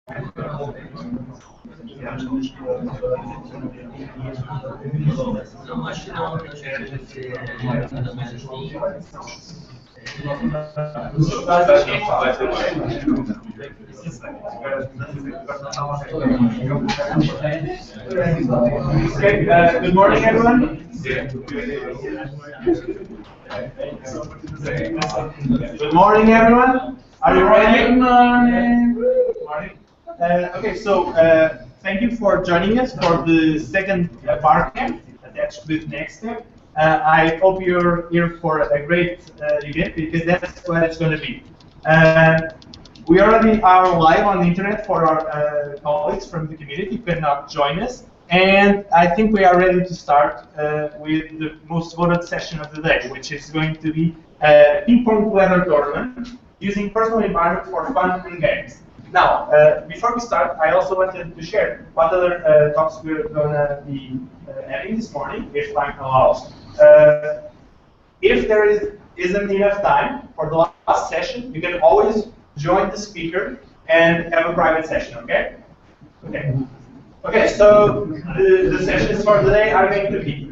Okay, good morning, everyone. Good morning, everyone. Are you ready? Good morning. Okay, so thank you for joining us for the second BarCamp attached with NextStep. I hope you're here for a great event because that's what it's going to be. We already are live on the internet for our colleagues from the community who cannot join us. And I think we are ready to start with the most voted session of the day, which is going to be a ping-pong weather tournament using personal environment for fun and games. Now, before we start, I also wanted to share what other talks we're going to be having this morning, if time allows. If there isn't enough time for the last session, you can always join the speaker and have a private session, okay? Okay, so the sessions for today are going to be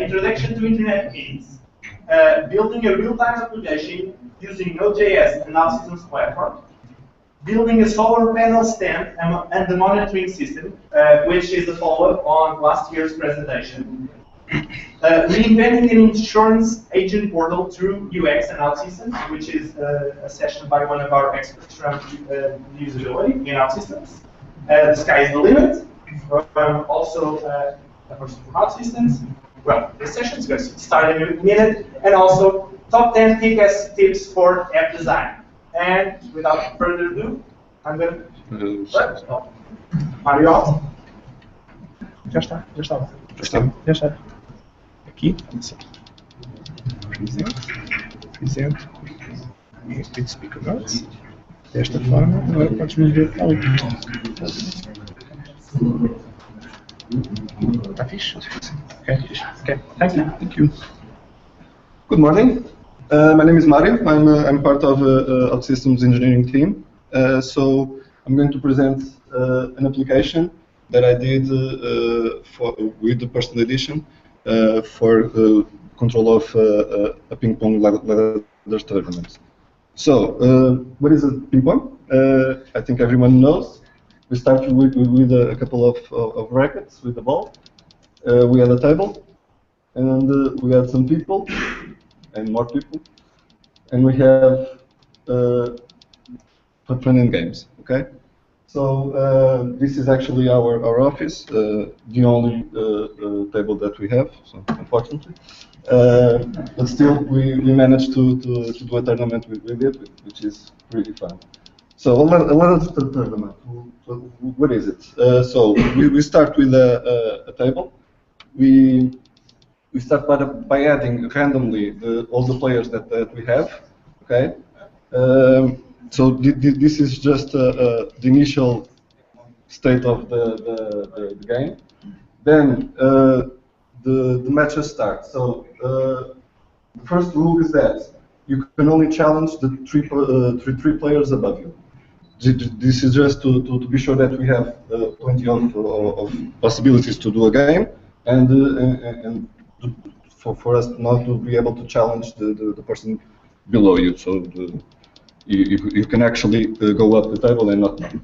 Introduction to Internet Meetings, building a real-time application using Node.js and OutSystems platform, building a solar panel stand and the monitoring system, which is a follow-up on last year's presentation. Reinventing an insurance agent portal through UX and OutSystems, which is a session by one of our experts from usability in OutSystems. The sky is the limit. Also, a person from OutSystems. Well, the session is going to start in a minute, and also top 10 tips for app design. And without further ado, I'm going to. Are you out? Já está. Aqui, presente, e speaker notes. Desta forma, agora podes me ver para ali. Está fixe? Okay. Thank you. Good morning. My name is Mario. I'm part of OutSystems engineering team. So I'm going to present an application that I did with the personal edition for control of a ping pong ladder tournament. So what is a ping pong? I think everyone knows. We started with a couple of rackets with the ball. We had a table, and we had some people, and more people, and we have fun and games. Okay, so this is actually our office, the only table that we have, so unfortunately, but still we managed to do a tournament with it, which is really fun. So a ladder tournament. What is it? So we start with a table. We start by adding randomly all the players that we have. Okay. So this is just the initial state of the game. Then the matches start. So the first rule is that you can only challenge the three players above you. This is just to be sure that we have plenty of possibilities to do a game, and for us not to be able to challenge the person below you. So you can actually go up the table and not down.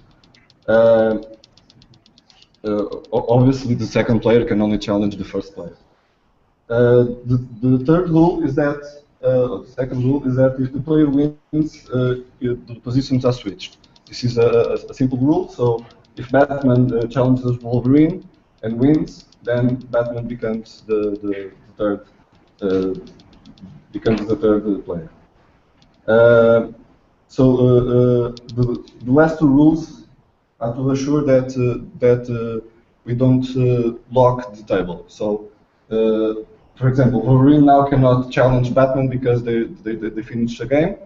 Obviously, the second player can only challenge the first player. The third rule is that, the second rule is that if the player wins, the positions are switched. This is a simple rule. So if Batman challenges Wolverine and wins, then Batman becomes the third player. So the last two rules are to assure that we don't lock the table. So, for example, Wolverine now cannot challenge Batman because they finished the game,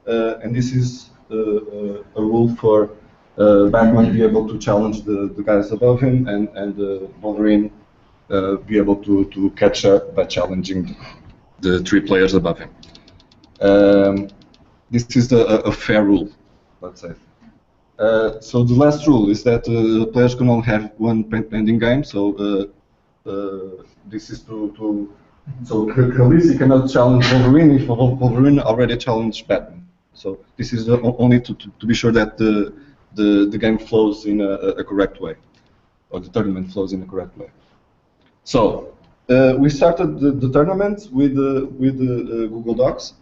and this is a rule for Batman to be able to challenge the guys above him, and Wolverine be able to catch up by challenging the three players above him. This is a fair rule, let's say. So the last rule is that players can only have one pending game. So this is so Khaleesi cannot challenge Wolverine if Wolverine already challenged Batman. So this is only to be sure that the game flows in a correct way, or the tournament flows in a correct way. So we started the tournament with Google Docs.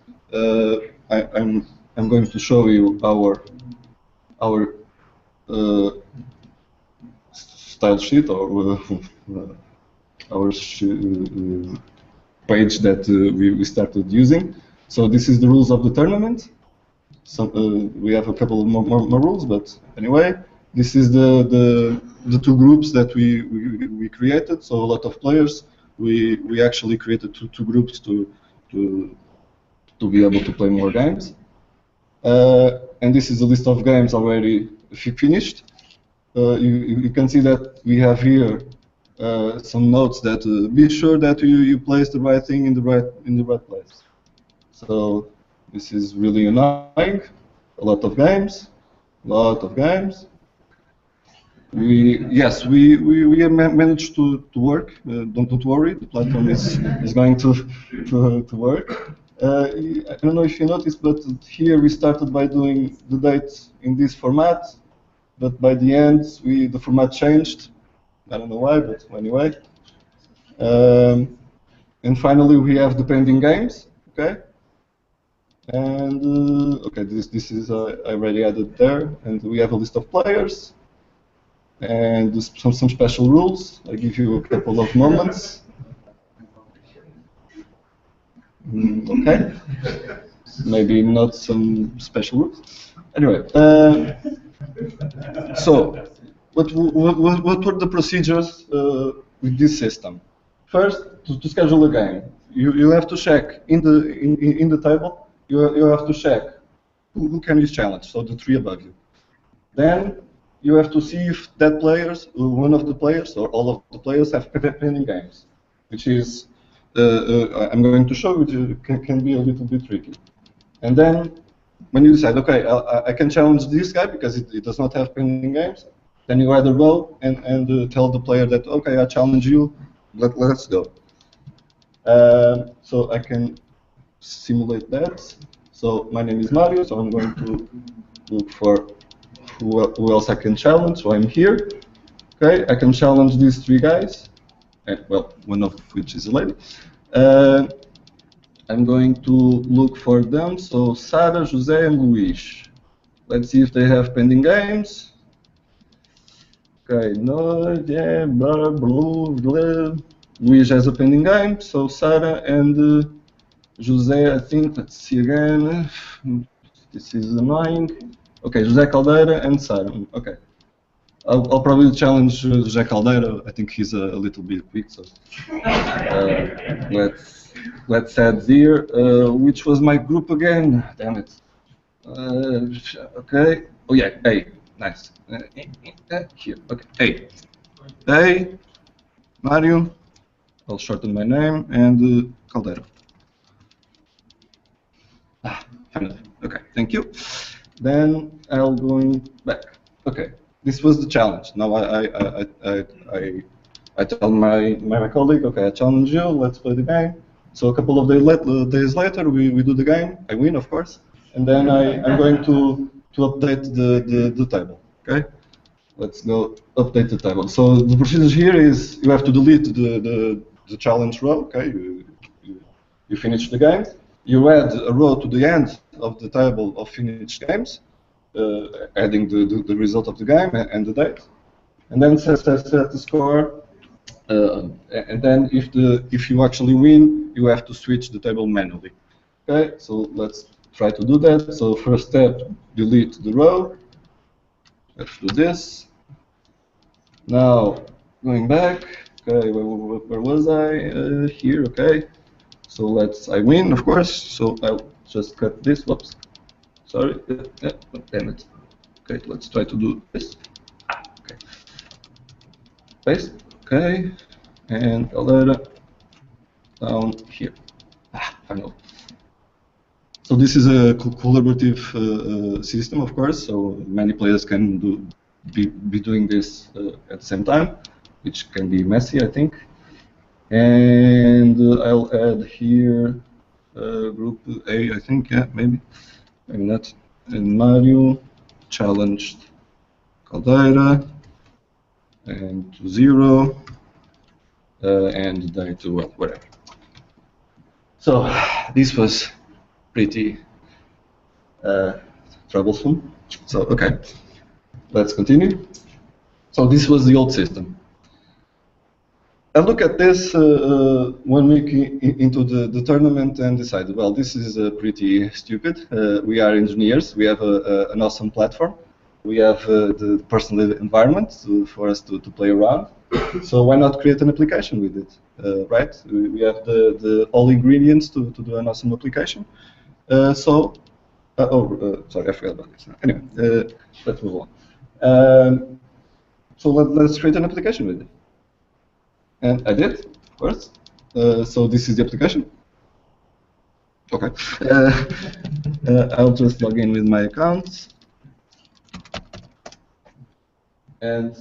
I'm going to show you our style sheet, or our page that we started using. So this is the rules of the tournament. We have a couple of more rules, but anyway, this is the two groups that we created. So a lot of players. We actually created two groups to be able to play more games. And this is a list of games already finished. You can see that we have here some notes that be sure that you place the right thing in the right place. So this is really annoying. A lot of games. We have managed to work. Don't worry, the platform is going to work. I don't know if you noticed, but here we started by doing the dates in this format, but by the end the format changed. I don't know why, but anyway. And finally we have the pending games. Okay. And okay, this is I already added there, and we have a list of players. And some special rules. I give you a couple of moments. Okay. Maybe not some special rules. Anyway, so what were the procedures with this system? First, to schedule a game, you have to check in the table. You have to check who can you challenge. So the three above you. Then you have to see if that one of the players, or all of the players have pending games, which is, I'm going to show you, can be a little bit tricky. And then, when you decide, okay, I can challenge this guy because it does not have pending games, then you either go and tell the player that, okay, I challenge you, let's go. So I can simulate that. So my name is Mario, so I'm going to look for who else I can challenge. So I'm here. Okay, I can challenge these three guys. Well, one of which is a lady. I'm going to look for them. So Sarah, Jose, and Luis. Let's see if they have pending games. Okay, no, yeah, blah, blah, blah. Luis has a pending game. So Sarah and Jose, I think. Let's see again. This is annoying. Okay, Jose Caldeira and Sarah. Okay. I'll probably challenge Jose Caldeira. I think he's a little bit quick, so let's add here. Which was my group again? Damn it. Okay. Oh yeah, A. Nice. Here. Okay. A. Mario. I'll shorten my name, and Caldeira. Finally. Okay. Thank you. Then I'll going back. Okay. This was the challenge. Now I tell my colleague, okay, I challenge you. Let's play the game. So a couple of days later, we do the game. I win, of course, and then I'm going to update the table. Okay, let's go update the table. So the procedure here is you have to delete the challenge row. Okay, you finish the game. You add a row to the end of the table of finished games. Adding the result of the game and the date, and then set the score. And then if you actually win, you have to switch the table manually. Okay, so let's try to do that. So first step, delete the row. Let's do this. Now going back. Okay, where was I? Here. Okay. So I win, of course. So I'll just cut this. Whoops. Sorry, damn it. Okay, let's try to do this. Okay. Paste. Okay. And Caldeira down here. Finally. So this is a collaborative system, of course. So many players can be doing this at the same time, which can be messy, I think. And I'll add here group A, I think, yeah, maybe not. And Mario challenged Caldeira and 0 and day to, well, whatever. So this was pretty troublesome. So okay, let's continue. So this was the old system. I look at this 1 week into the tournament and decided, well, this is pretty stupid. We are engineers. We have an awesome platform. We have the personal environment for us to play around. So why not create an application with it, right? We have the all ingredients to do an awesome application. Sorry, I forgot about this. Anyway, let's move on. So let's create an application with it. And I did, of course. So this is the application. Okay. I'll just log in with my account. And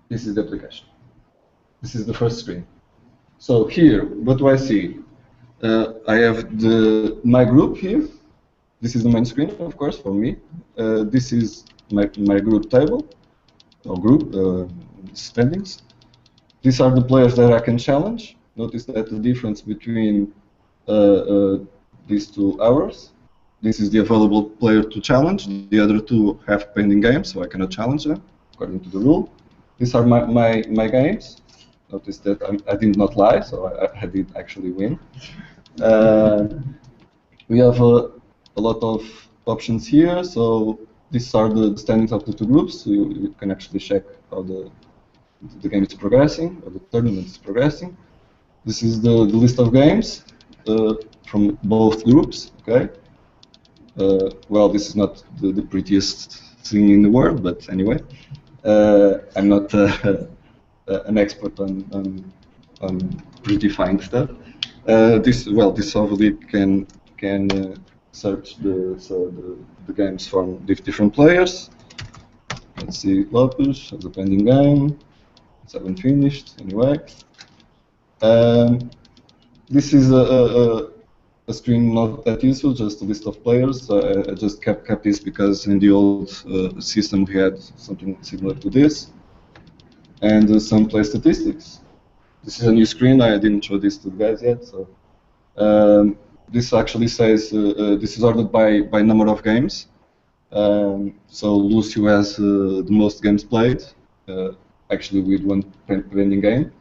this is the application. This is the first screen. So here, what do I see? I have my group here. This is the main screen, of course, for me. This is my group table, or group standings. These are the players that I can challenge. Notice that the difference between these 2 hours. This is the available player to challenge. The other 2 have pending games, so I cannot challenge them according to the rule. These are my games. Notice that I did not lie, so I did actually win. We have a lot of options here. So these are the standings of the 2 groups. So you can actually check how the game is progressing, or the tournament is progressing. This is the list of games from both groups. Okay. Well, this is not the prettiest thing in the world, but anyway, I'm not an expert on pretty fine stuff. This obviously can search the games from different players. Let's see, Lopus has a pending game. It's haven't finished anyway. This is a screen not that useful, just a list of players. I just kept this because in the old system we had something similar to this. And some play statistics. This is a new screen. I didn't show this to the guys yet. So this actually says this is ordered by number of games. So Lucio has the most games played, actually with 1 pending game.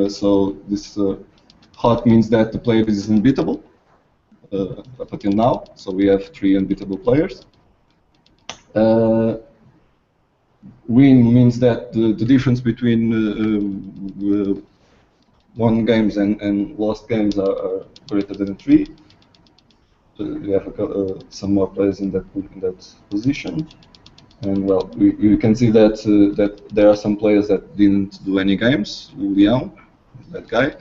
So this hot means that the player is unbeatable up until now. So we have 3 unbeatable players. Win means that the difference between won games and lost games are greater than 3. We have some more players in that position. And well, you can see that that there are some players that didn't do any games. Leon, that guy.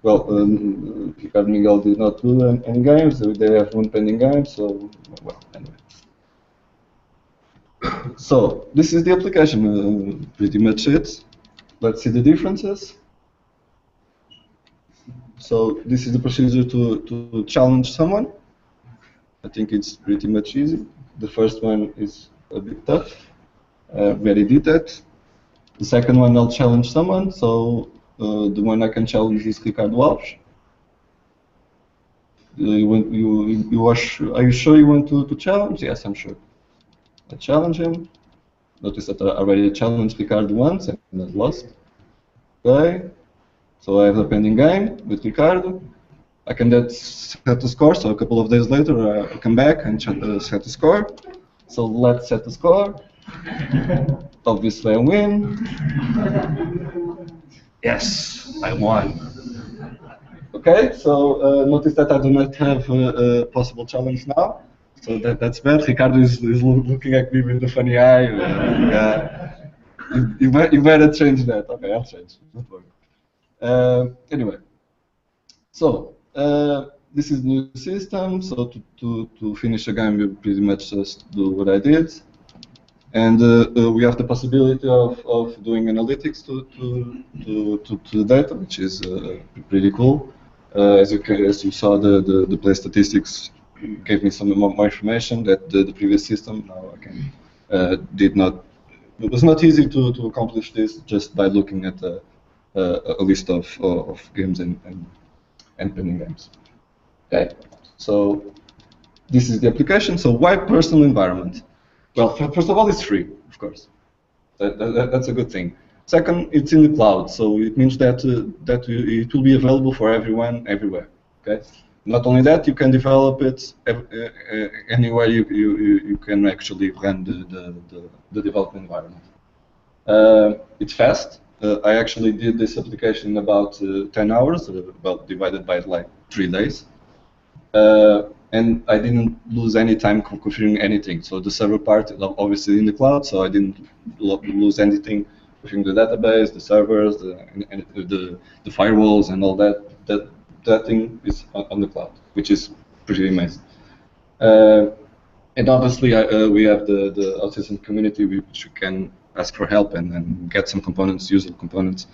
Ricardo Miguel did not do any games. They have 1 pending game. So well, anyway. So this is the application. Pretty much it. Let's see the differences. So this is the procedure to challenge someone. I think it's pretty much easy. The first one is a bit tough. Already did that. The second one, I'll challenge someone. So the one I can challenge is Ricardo Alves. Are you sure you want to challenge? Yes, I'm sure. I challenge him. Notice that I already challenged Ricardo once and I lost. Okay. So I have a pending game with Ricardo. I can then set the score, so a couple of days later I come back and set the score. So let's set the score. Obviously I win. Yes, I won. Okay, so notice that I do not have a possible challenge now. So that's bad. Ricardo is looking at me with a funny eye. You better change that. Okay, I'll change. Don't worry. Anyway, So this is the new system. So to finish a game, you pretty much just do what I did. And we have the possibility of doing analytics to the data, which is pretty cool. As you saw, the play statistics gave me some more information that the previous system now I can did not. It was not easy to accomplish this just by looking at a list of games and pending games. Okay, so this is the application. So why personal environment? Well, first of all, it's free, of course. That's a good thing. Second, it's in the cloud, so it means that it will be available for everyone, everywhere. Okay. Not only that, you can develop it anywhere you can actually run the development environment. It's fast. I actually did this application in about 10 hours, about divided by like 3 days. And I didn't lose any time configuring anything. So the server part, obviously in the cloud, so I didn't lose anything configuring the database, the servers, the firewalls, and all that. That thing is on the cloud, which is pretty amazing. And obviously, we have the autism community, which you can ask for help and get some components, usable components,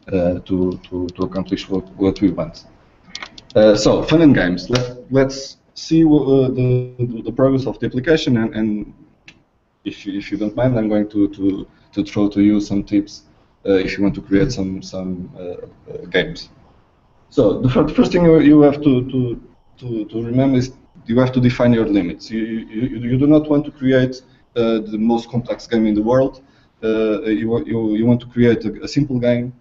to accomplish what we want. So fun and games. Let's see the progress of the application, and if you don't mind, I'm going to throw to you some tips if you want to create some games. So the first thing you have to remember is you have to define your limits. You do not want to create the most complex game in the world. You want to create a simple game.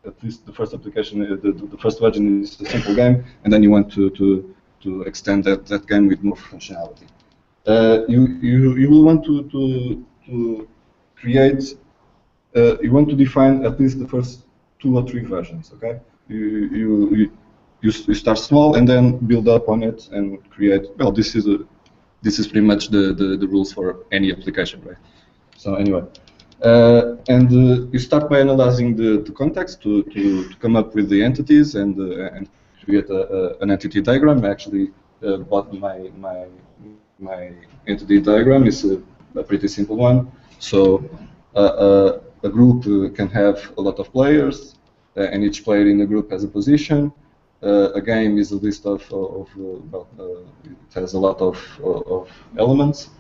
At least the first application, the first version is a simple game, and then you want to extend that game with more functionality. You will want to create. You want to define at least the first 2 or 3 versions. Okay. You start small and then build up on it and create. Well, this is pretty much the rules for any application, right? So anyway. And you start by analyzing the context to come up with the entities and create an entity diagram. I actually bought my entity diagram. Is a pretty simple one. So a group can have a lot of players, and each player in the group has a position. A game is a list of it has a lot of elements.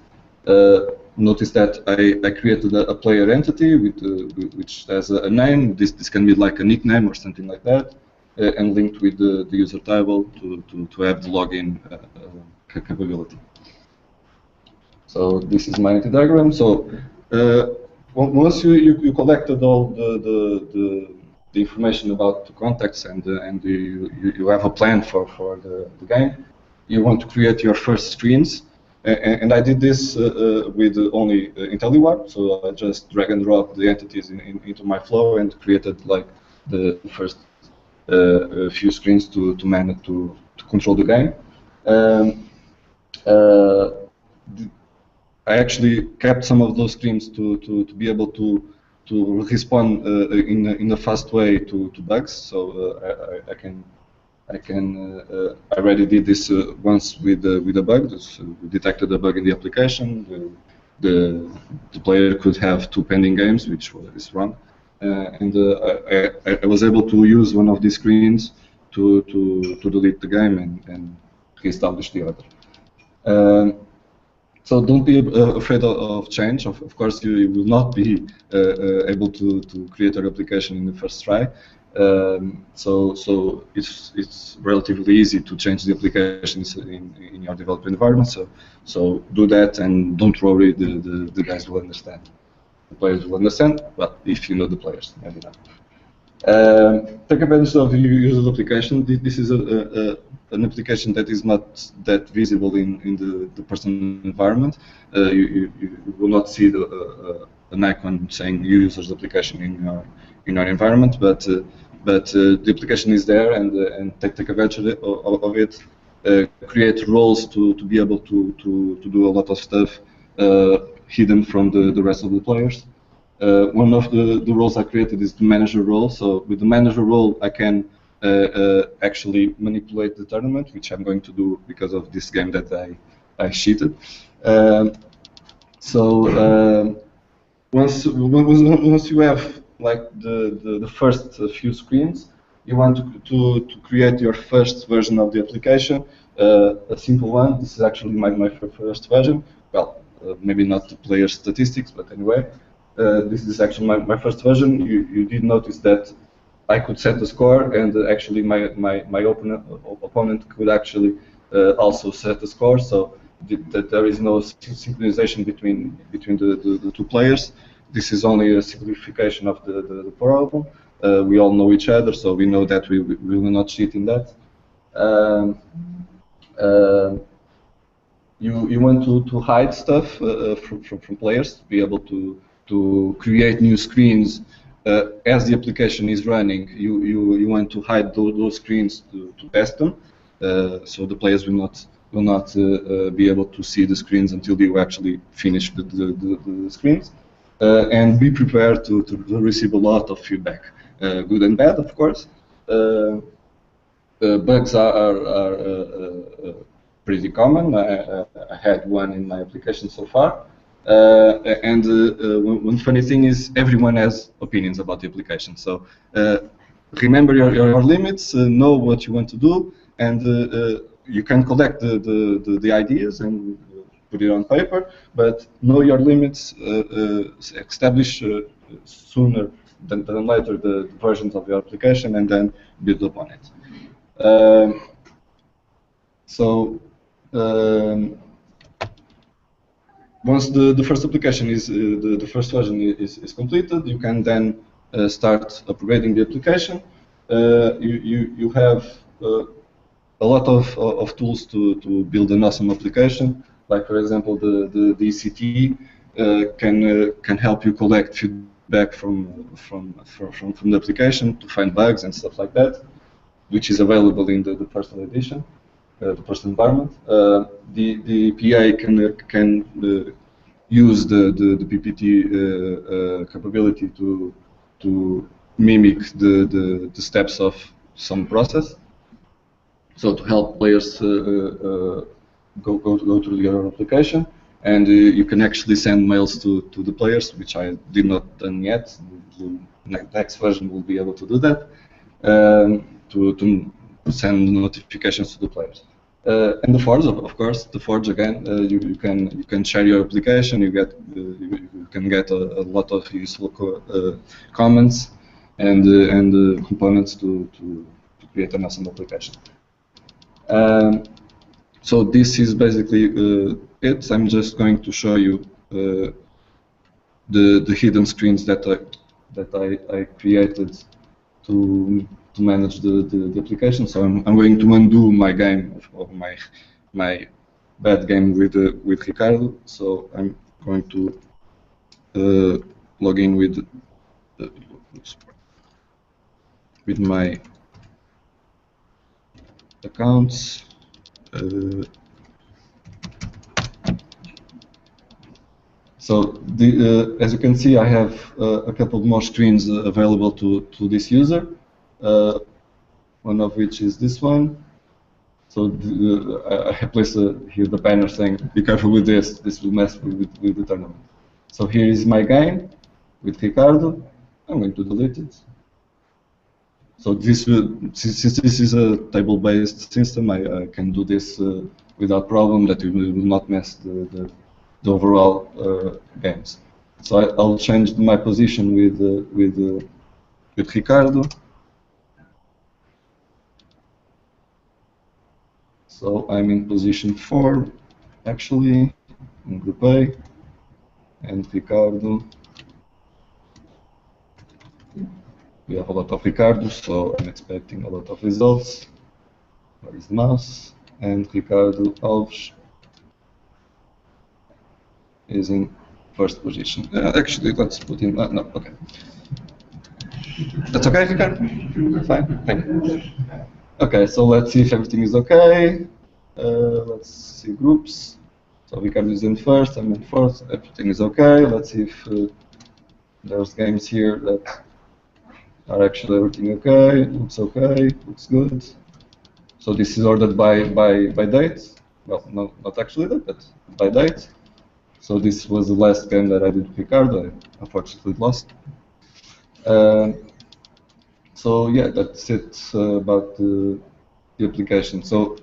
Notice that I created a player entity which has a name. This can be like a nickname or something like that, and linked with the user table to have the login capability. So this is my entity diagram. So once you collected all the information about the context and you have a plan for the game, you want to create your first screens. And I did this with only IntelliWarp, so I just drag and drop the entities into my flow and created like the first few screens to manage to control the game. I actually kept some of those screens to be able to respond in a fast way to bugs. So I already did this once with a bug. We detected a bug in the application. The player could have 2 pending games, which is wrong, and I was able to use one of these screens to delete the game and reestablish the other. So don't be afraid of change. Of course, you will not be able to create your application in the first try. So it's relatively easy to change the applications in your development environment. So do that and don't worry. The guys will understand. The players will understand. But if you know the players, maybe not. Take advantage of your user's application. This is an application that is not that visible in the personal environment. You will not see an icon saying user's application in your environment, but the application is there, and take advantage of it. Create roles to be able to do a lot of stuff hidden from the rest of the players. One of the roles I created is the manager role. So with the manager role, I can actually manipulate the tournament, which I'm going to do because of this game that I cheated. Once you have like the first few screens, you want to create your first version of the application, a simple one. This is actually my first version. Well, maybe not the player statistics, but anyway, this is actually my first version. You did notice that I could set the score, and actually my opponent could actually also set the score. So that there is no synchronization between the two players. This is only a simplification of the problem. We all know each other, so we know that we will not cheat in that. You want to hide stuff from players, to be able to create new screens as the application is running. You want to hide those screens to test them, so the players will not be able to see the screens until you actually finish the screens. And be prepared to receive a lot of feedback, good and bad, of course. Bugs are pretty common. I had one in my application so far. And one funny thing is everyone has opinions about the application. So remember your limits, know what you want to do, and you can collect the ideas and put it on paper, but know your limits, establish sooner than later the versions of your application, and then build upon it. Once the first application is the first version is completed, you can then start upgrading the application. You have a lot of tools to build an awesome application. Like, for example, the ECT can help you collect feedback from the application to find bugs and stuff like that, which is available in the personal edition, the personal environment. The PA can use the PPT capability to mimic the steps of some process. So to help players go through your application, and you can actually send mails to the players, which I did not done yet. The next version will be able to do that, to send notifications to the players. And the Forge, of course, the Forge again, you can share your application. You can get a lot of useful comments and components to create an awesome application. So this is basically it. I'm just going to show you the hidden screens that I created to manage the application. So I'm going to undo my game, or my bad game with Ricardo. So I'm going to log in with my accounts. So as you can see, I have a couple more screens available to this user. One of which is this one. So I placed here the banner saying, "Be careful with this. This will mess with the tournament." So here is my game with Ricardo. I'm going to delete it. So this since this is a table-based system, I can do this without problem. That it will not mess the overall games. So I'll change my position with Ricardo. So I'm in position 4, actually, in Group A, and Ricardo. We have a lot of Ricardo, so I'm expecting a lot of results. Where is the mouse? And Ricardo Alves is in first position. Actually, let's put him. No, okay. That's okay, Ricardo? Fine, thank you. Okay, so let's see if everything is okay. Let's see groups. So Ricardo is in first, I'm in fourth. Everything is okay. Let's see if there's games here that Are actually everything okay? Looks okay. Looks good. So this is ordered by date. Well, no, not actually that, but by date. So this was the last game that I did with Ricardo. I unfortunately lost. So yeah, that's it about the application. So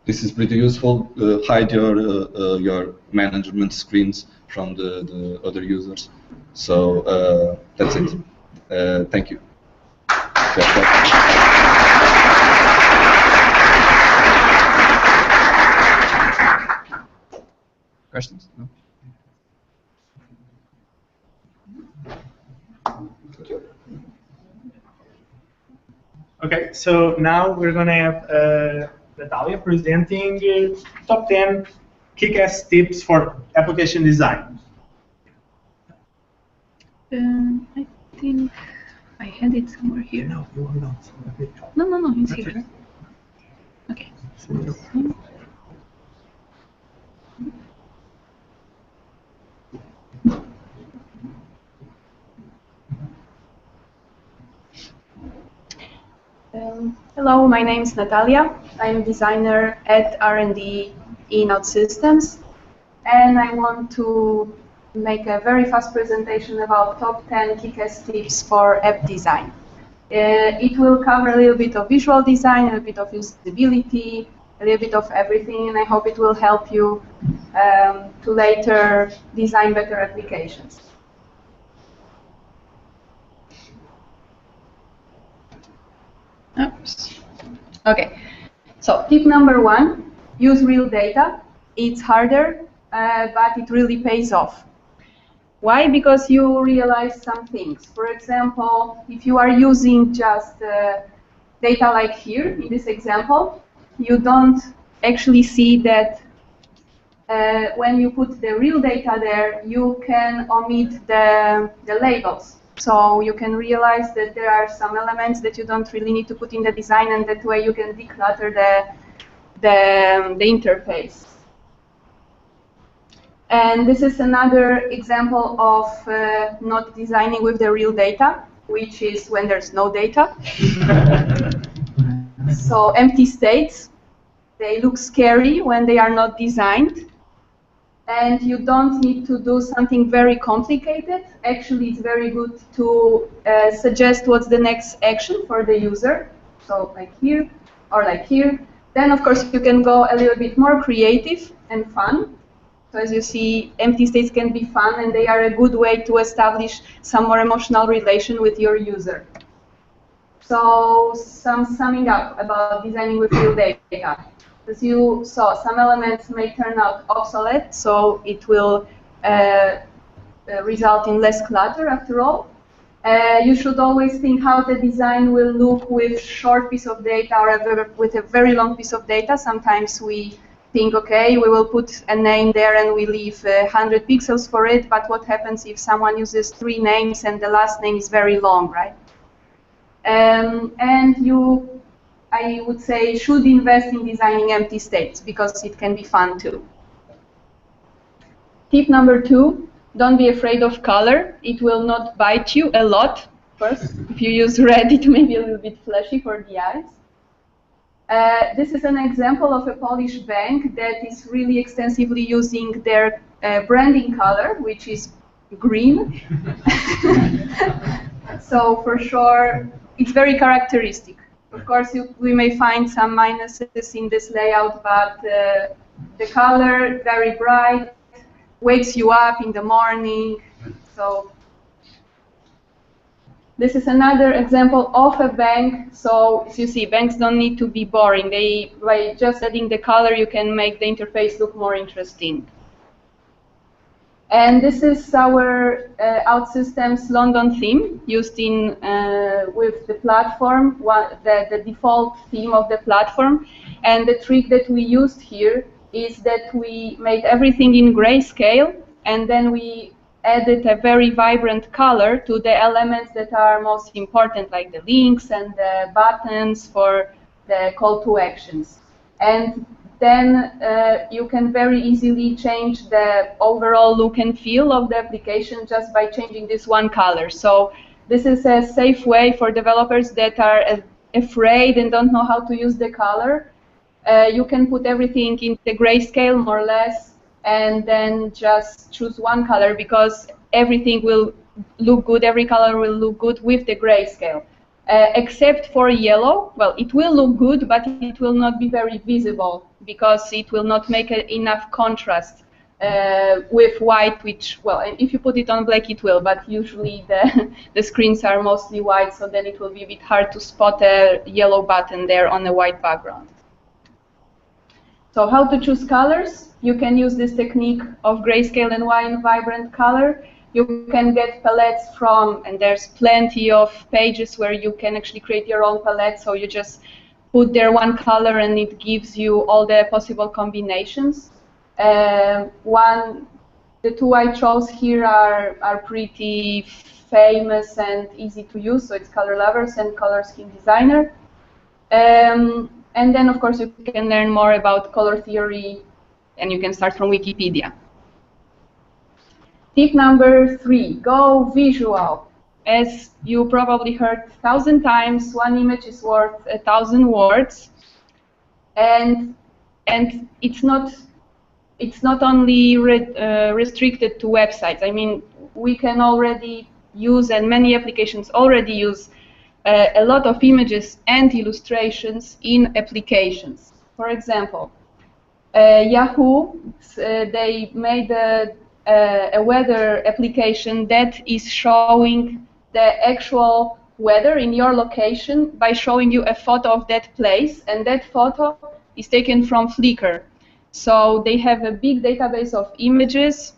this is pretty useful. Hide your management screens from the other users. So that's it. Thank you. Questions? No? Okay, so now we're going to have Natalia presenting top 10 kick-ass tips for application design. I think I had it somewhere here. No, you are not. No, it's here. Okay. Hello, my name is Natalia. I'm a designer at R&D in OutSystems, and I want to make a very fast presentation about top 10 kick-ass tips for app design. It will cover a little bit of visual design, a little bit of usability, a little bit of everything, and I hope it will help you to later design better applications. Oops. Okay, so tip number 1, use real data. It's harder, but it really pays off. Why? Because you realize some things. For example, if you are using just data like here, in this example, you don't actually see that when you put the real data there, you can omit the labels. So you can realize that there are some elements that you don't really need to put in the design, and that way you can declutter the interface. And this is another example of not designing with the real data, which is when there's no data. So empty states, they look scary when they are not designed. And you don't need to do something very complicated. Actually, it's very good to suggest what's the next action for the user. So like here or like here. Then, of course, you can go a little bit more creative and fun. So as you see, empty states can be fun, and they are a good way to establish some more emotional relation with your user. So some summing up about designing with real data. As you saw, some elements may turn out obsolete, so it will result in less clutter after all. You should always think how the design will look with short piece of data or with a very long piece of data. Sometimes we think, okay, we will put a name there and we leave 100 pixels for it, but what happens if someone uses 3 names and the last name is very long, right? And you, I would say, should invest in designing empty states because it can be fun too. Tip number 2, don't be afraid of color. It will not bite you a lot. First, if you use red, it may be a little bit flashy for the eyes. This is an example of a Polish bank that is really extensively using their branding color, which is green. So for sure, it's very characteristic. Of course, we may find some minuses in this layout, but the color, very bright, wakes you up in the morning. So this is another example of a bank. So as you see, banks don't need to be boring. By just adding the color, you can make the interface look more interesting. And this is our OutSystems London theme used in with the platform, the default theme of the platform. And the trick that we used here is that we made everything in grayscale, and then we added a very vibrant color to the elements that are most important, like the links and the buttons for the call to actions. And then you can very easily change the overall look and feel of the application just by changing this one color. So This is a safe way for developers that are afraid and don't know how to use the color. You can put everything in the grayscale, more or less, and then just choose one color, because everything will look good, every color will look good with the grayscale. Except for yellow, well, it will look good, but it will not be very visible, because it will not make enough contrast with white, which, well, if you put it on black, it will, but usually the screens are mostly white, so then it will be a bit hard to spot a yellow button there on a white background. So how to choose colors? You can use this technique of grayscale and wine vibrant color. You can get palettes from, and there's plenty of pages where you can actually create your own palette, so you just put there one color and it gives you all the possible combinations. The two I chose here are pretty famous and easy to use, so it's Color Lovers and Color Scheme Designer. And then, of course, you can learn more about color theory, and you can start from Wikipedia. Tip number 3, go visual. As you probably heard 1,000 times, one image is worth 1,000 words. And it's not only restricted to websites. I mean, we can already use, and many applications already use, a lot of images and illustrations in applications. For example, Yahoo, they made a weather application that is showing the actual weather in your location by showing you a photo of that place, and that photo is taken from Flickr. So they have a big database of images.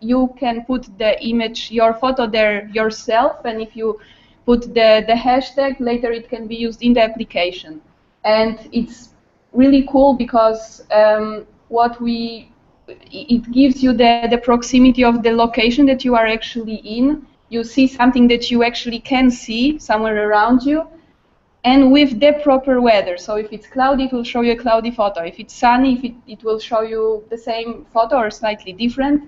You can put the image, your photo there yourself, and if you put the hashtag, later it can be used in the application. And it's really cool because it gives you the proximity of the location that you are actually in. You see something that you actually can see somewhere around you, and with the proper weather. So if it's cloudy, it will show you a cloudy photo. If it's sunny, it will show you the same photo or slightly different,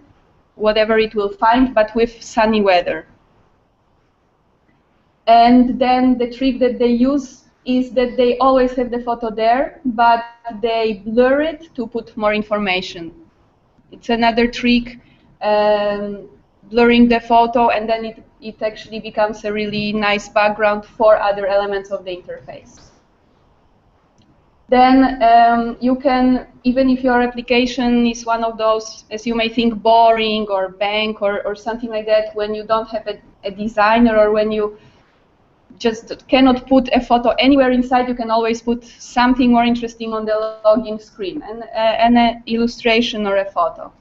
whatever it will find, but with sunny weather. And then the trick that they use is that they always have the photo there, but they blur it to put more information. It's another trick, blurring the photo, and then it actually becomes a really nice background for other elements of the interface. Then you can, even if your application is one of those, as you may think, boring or bank or something like that, when you don't have a designer, or when you just cannot put a photo anywhere inside, you can always put something more interesting on the login screen, and an illustration or a photo.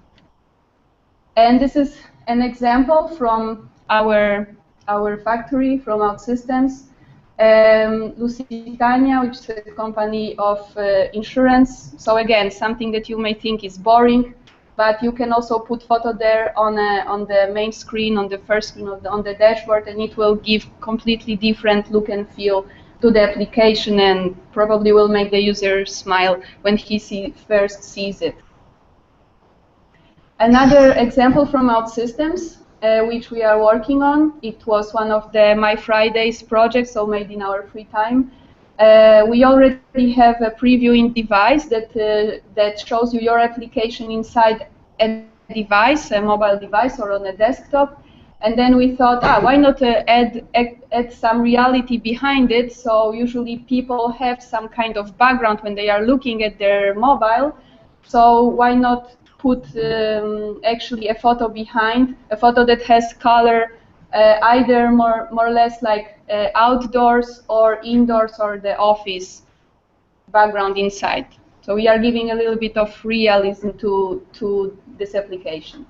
And this is an example from our factory, from OutSystems. Lusitania, which is a company of insurance. So again, something that you may think is boring, but you can also put photo there on the main screen, on the first screen, on the dashboard, and it will give completely different look and feel to the application, and probably will make the user smile when he first sees it. Another example from OutSystems, which we are working on. It was one of the My Fridays projects, so made in our free time. We already have a previewing device that shows you your application inside a device, a mobile device or on a desktop. And then we thought, why not add some reality behind it? So usually people have some kind of background when they are looking at their mobile. So why not put actually a photo behind, a photo that has color, either more or less like outdoors or indoors or the office background inside. So we are giving a little bit of realism to this application.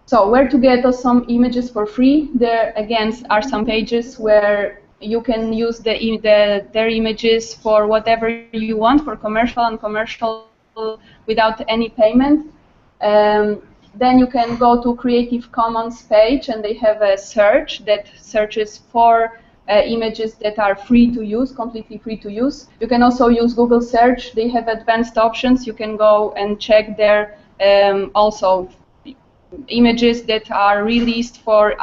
So where to get some images for free? There again are some pages where you can use their images for whatever you want, for commercial and commercial, without any payment. Then you can go to Creative Commons page, and they have a search that searches for images that are free to use, completely free to use. You can also use Google search. They have advanced options. You can go and check there also images that are released for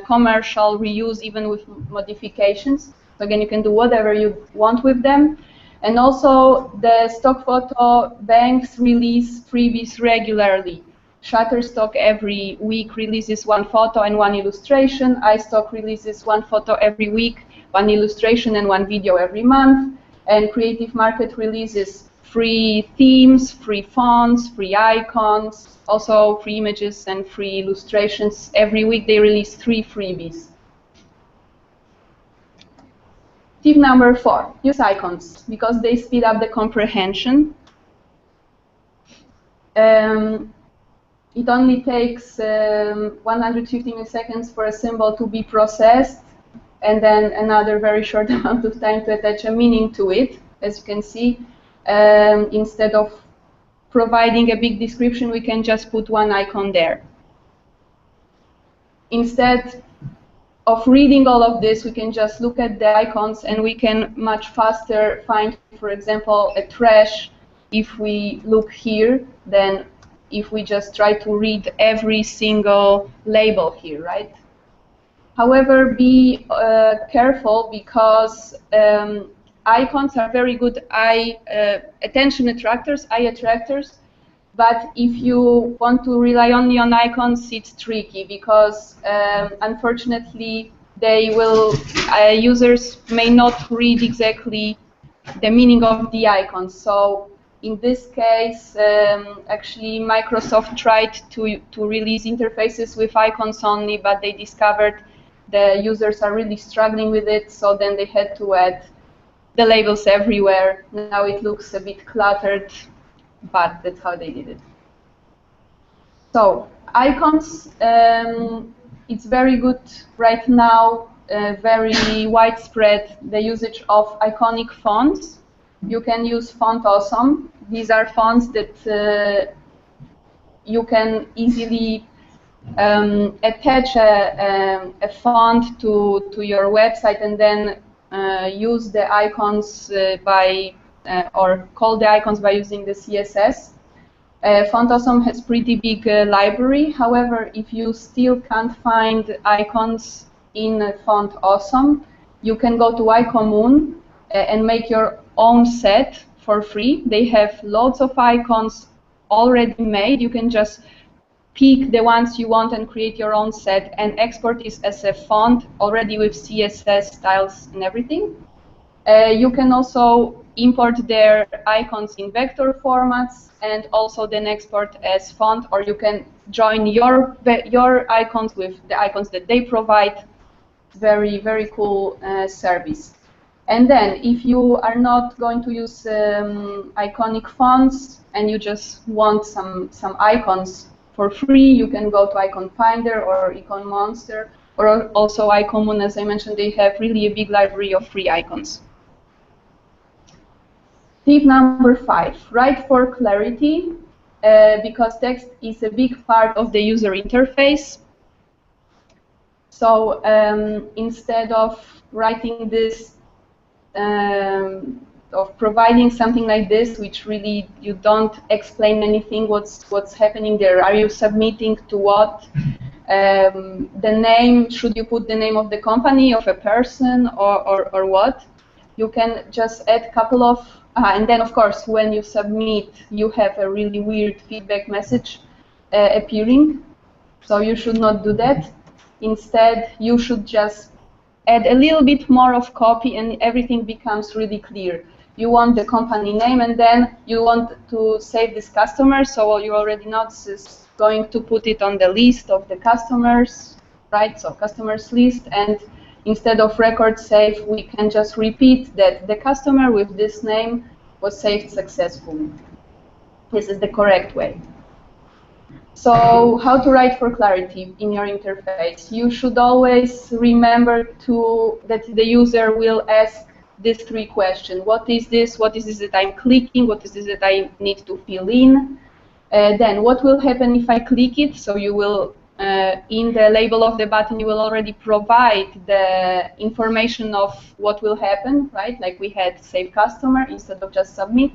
commercial reuse, even with modifications. So again, you can do whatever you want with them. And also, the stock photo banks release freebies regularly. Shutterstock every week releases one photo and one illustration. iStock releases one photo every week, one illustration, and one video every month. And Creative Market releases free themes, free fonts, free icons, also free images and free illustrations. Every week they release 3 freebies. Tip number 4, use icons, because they speed up the comprehension. It only takes 150 milliseconds for a symbol to be processed, and then another very short amount of time to attach a meaning to it, as you can see. Instead of providing a big description, we can just put one icon there. Instead of reading all of this, we can just look at the icons, and we can much faster find, for example, a trash if we look here than if we just try to read every single label here, right? However, be careful, because icons are very good attention attractors, eye attractors, but if you want to rely only on icons, it's tricky, because unfortunately users may not read exactly the meaning of the icons. So in this case, actually Microsoft tried to release interfaces with icons only, but they discovered the users are really struggling with it, so then they had to add the labels everywhere. Now it looks a bit cluttered, but that's how they did it. So icons, it's very good right now, very widespread, the usage of iconic fonts. You can use Font Awesome. These are fonts that you can easily attach a font to your website, and then use the icons or call the icons by using the CSS. Font Awesome has pretty big library. However, if you still can't find icons in Font Awesome, you can go to iCommune and make your own set for free. They have loads of icons already made. You can just pick the ones you want and create your own set, and export it as a font already with CSS styles and everything. You can also import their icons in vector formats and also then export as font, or you can join your icons with the icons that they provide. Very, very cool service. And then if you are not going to use iconic fonts and you just want some icons for free, you can go to Icon Finder or Icon Monster, or also iCommune. As I mentioned, they have really a big library of free icons. Tip number 5, write for clarity, because text is a big part of the user interface. So instead of writing this, of providing something like this, which really you don't explain anything, what's happening there, are you submitting to what? The name, should you put the name of the company, of a person, or what? You can just add a couple of, and then of course when you submit, you have a really weird feedback message appearing, so you should not do that. Instead, you should just add a little bit more of copy and everything becomes really clear. You want the company name, and then you want to save this customer, so you already know this is going to put it on the list of the customers, right? So customers list, and instead of record save, we can just repeat that the customer with this name was saved successfully. This is the correct way. So how to write for clarity in your interface? You should always remember that the user will ask these 3 questions. What is this? What is this that I'm clicking? What is this that I need to fill in? Then what will happen if I click it? So you will, in the label of the button, you will already provide the information of what will happen, right? Like we had save customer instead of just submit.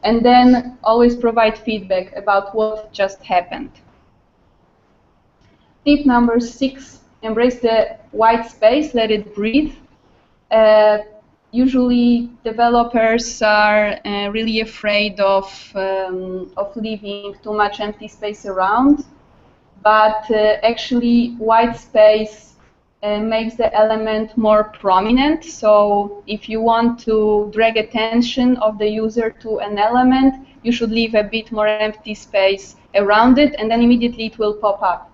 And then always provide feedback about what just happened. Tip number 6, embrace the white space, let it breathe. Usually developers are really afraid of leaving too much empty space around, but actually white space makes the element more prominent. So if you want to drag attention of the user to an element, you should leave a bit more empty space around it, and then immediately it will pop up.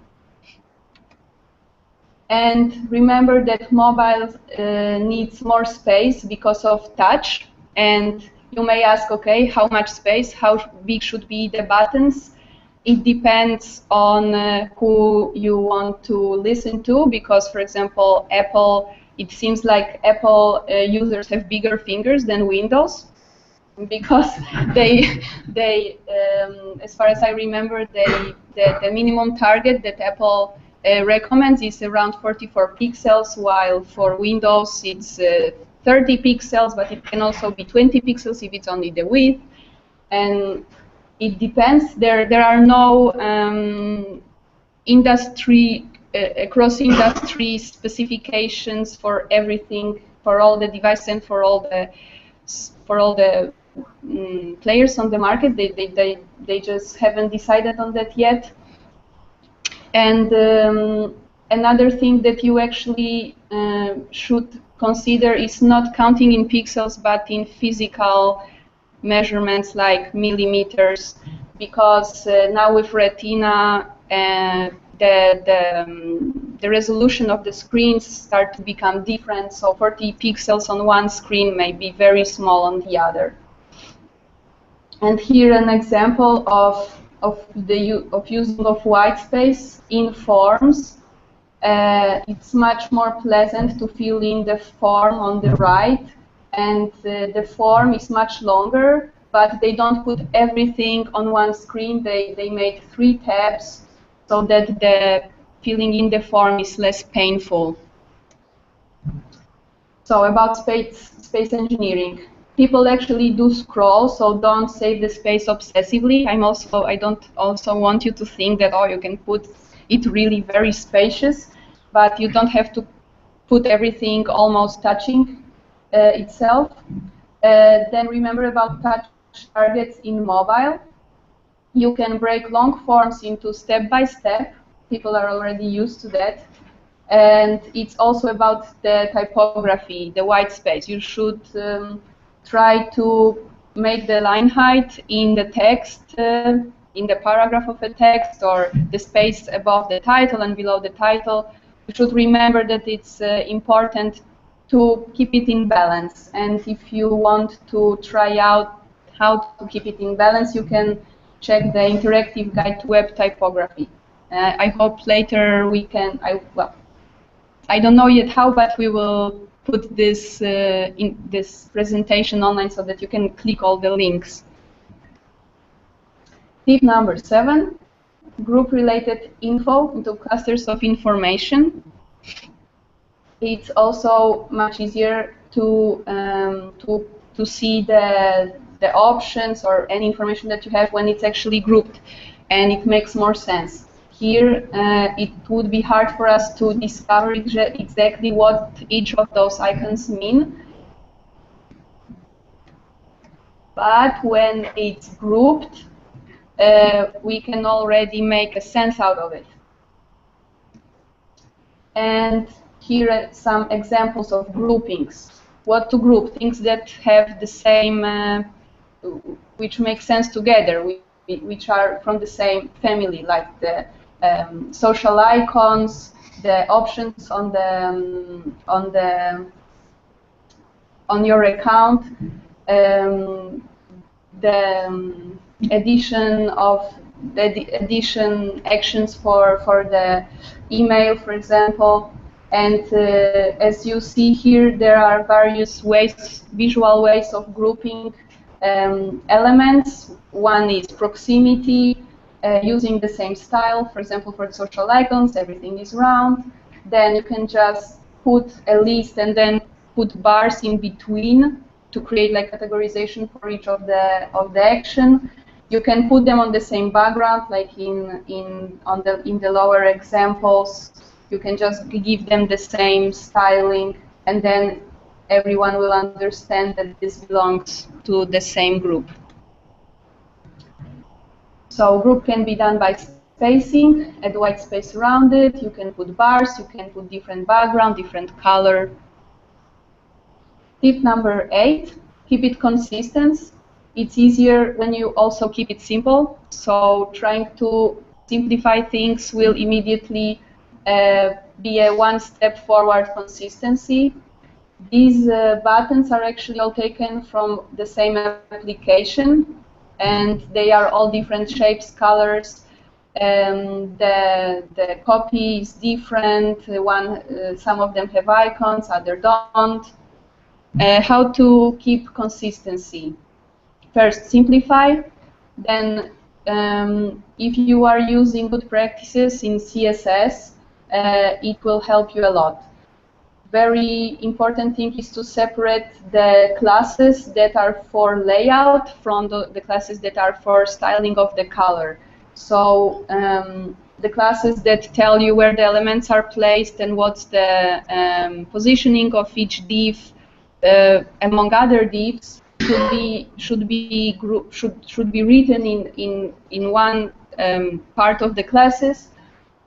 And remember that mobile needs more space because of touch. And you may ask, okay, how much space? How big should be the buttons? It depends on who you want to listen to, because, for example, Apple, it seems like Apple users have bigger fingers than Windows, because they as far as I remember, the minimum target that Apple recommends is around 44 pixels, while for Windows it's 30 pixels, but it can also be 20 pixels if it's only the width. And it depends. There are no across industry specifications for everything, for all the devices and for all the players on the market. They just haven't decided on that yet. And another thing that you actually should consider is not counting in pixels but in physical measurements like millimeters, because now with Retina the resolution of the screens start to become different, so 40 pixels on one screen may be very small on the other. And here an example of using of white space in forms. It's much more pleasant to fill in the form on the right, and the form is much longer, but they don't put everything on one screen. They made 3 tabs so that the filling in the form is less painful. So about space engineering. People actually do scroll, so don't save the space obsessively. I don't also want you to think that, oh, you can put it really very spacious, but you don't have to put everything almost touching itself. Then remember about touch targets in mobile. You can break long forms into step-by-step. People are already used to that. And it's also about the typography, the white space. You should try to make the line height in the text, in the paragraph of a text, or the space above the title and below the title. You should remember that it's important to keep it in balance. And if you want to try out how to keep it in balance, you can check the interactive guide to web typography. I hope later we can, well, I don't know yet how, but we will put this in this presentation online so that you can click all the links. Tip number 7, group related info into clusters of information. It's also much easier to see the options or any information that you have when it's actually grouped, and it makes more sense. Here, it would be hard for us to discover exactly what each of those icons mean. But when it's grouped, we can already make a sense out of it. And here are some examples of groupings. What to group? Things that have the same, which make sense together, which are from the same family, like the social icons, the options on your account, the addition actions for the email, for example. And as you see here, there are various ways, visual ways of grouping elements. One is proximity, using the same style. For example, for the social icons, everything is round. Then you can just put a list and then put bars in between to create like categorization for each of the action. You can put them on the same background, like in the lower examples. You can just give them the same styling, and then everyone will understand that this belongs to the same group. So group can be done by spacing, add white space around it. You can put bars, you can put different background, different color. Tip number 8, keep it consistent. It's easier when you also keep it simple. So trying to simplify things will immediately be a one step forward consistency. These buttons are actually all taken from the same application, and they are all different shapes, colors. The copy is different. Some of them have icons, others don't. How to keep consistency? First, simplify. Then, if you are using good practices in CSS, it will help you a lot. Very important thing is to separate the classes that are for layout from the classes that are for styling of the color. So the classes that tell you where the elements are placed and what's the positioning of each div among other divs should be written in one part of the classes,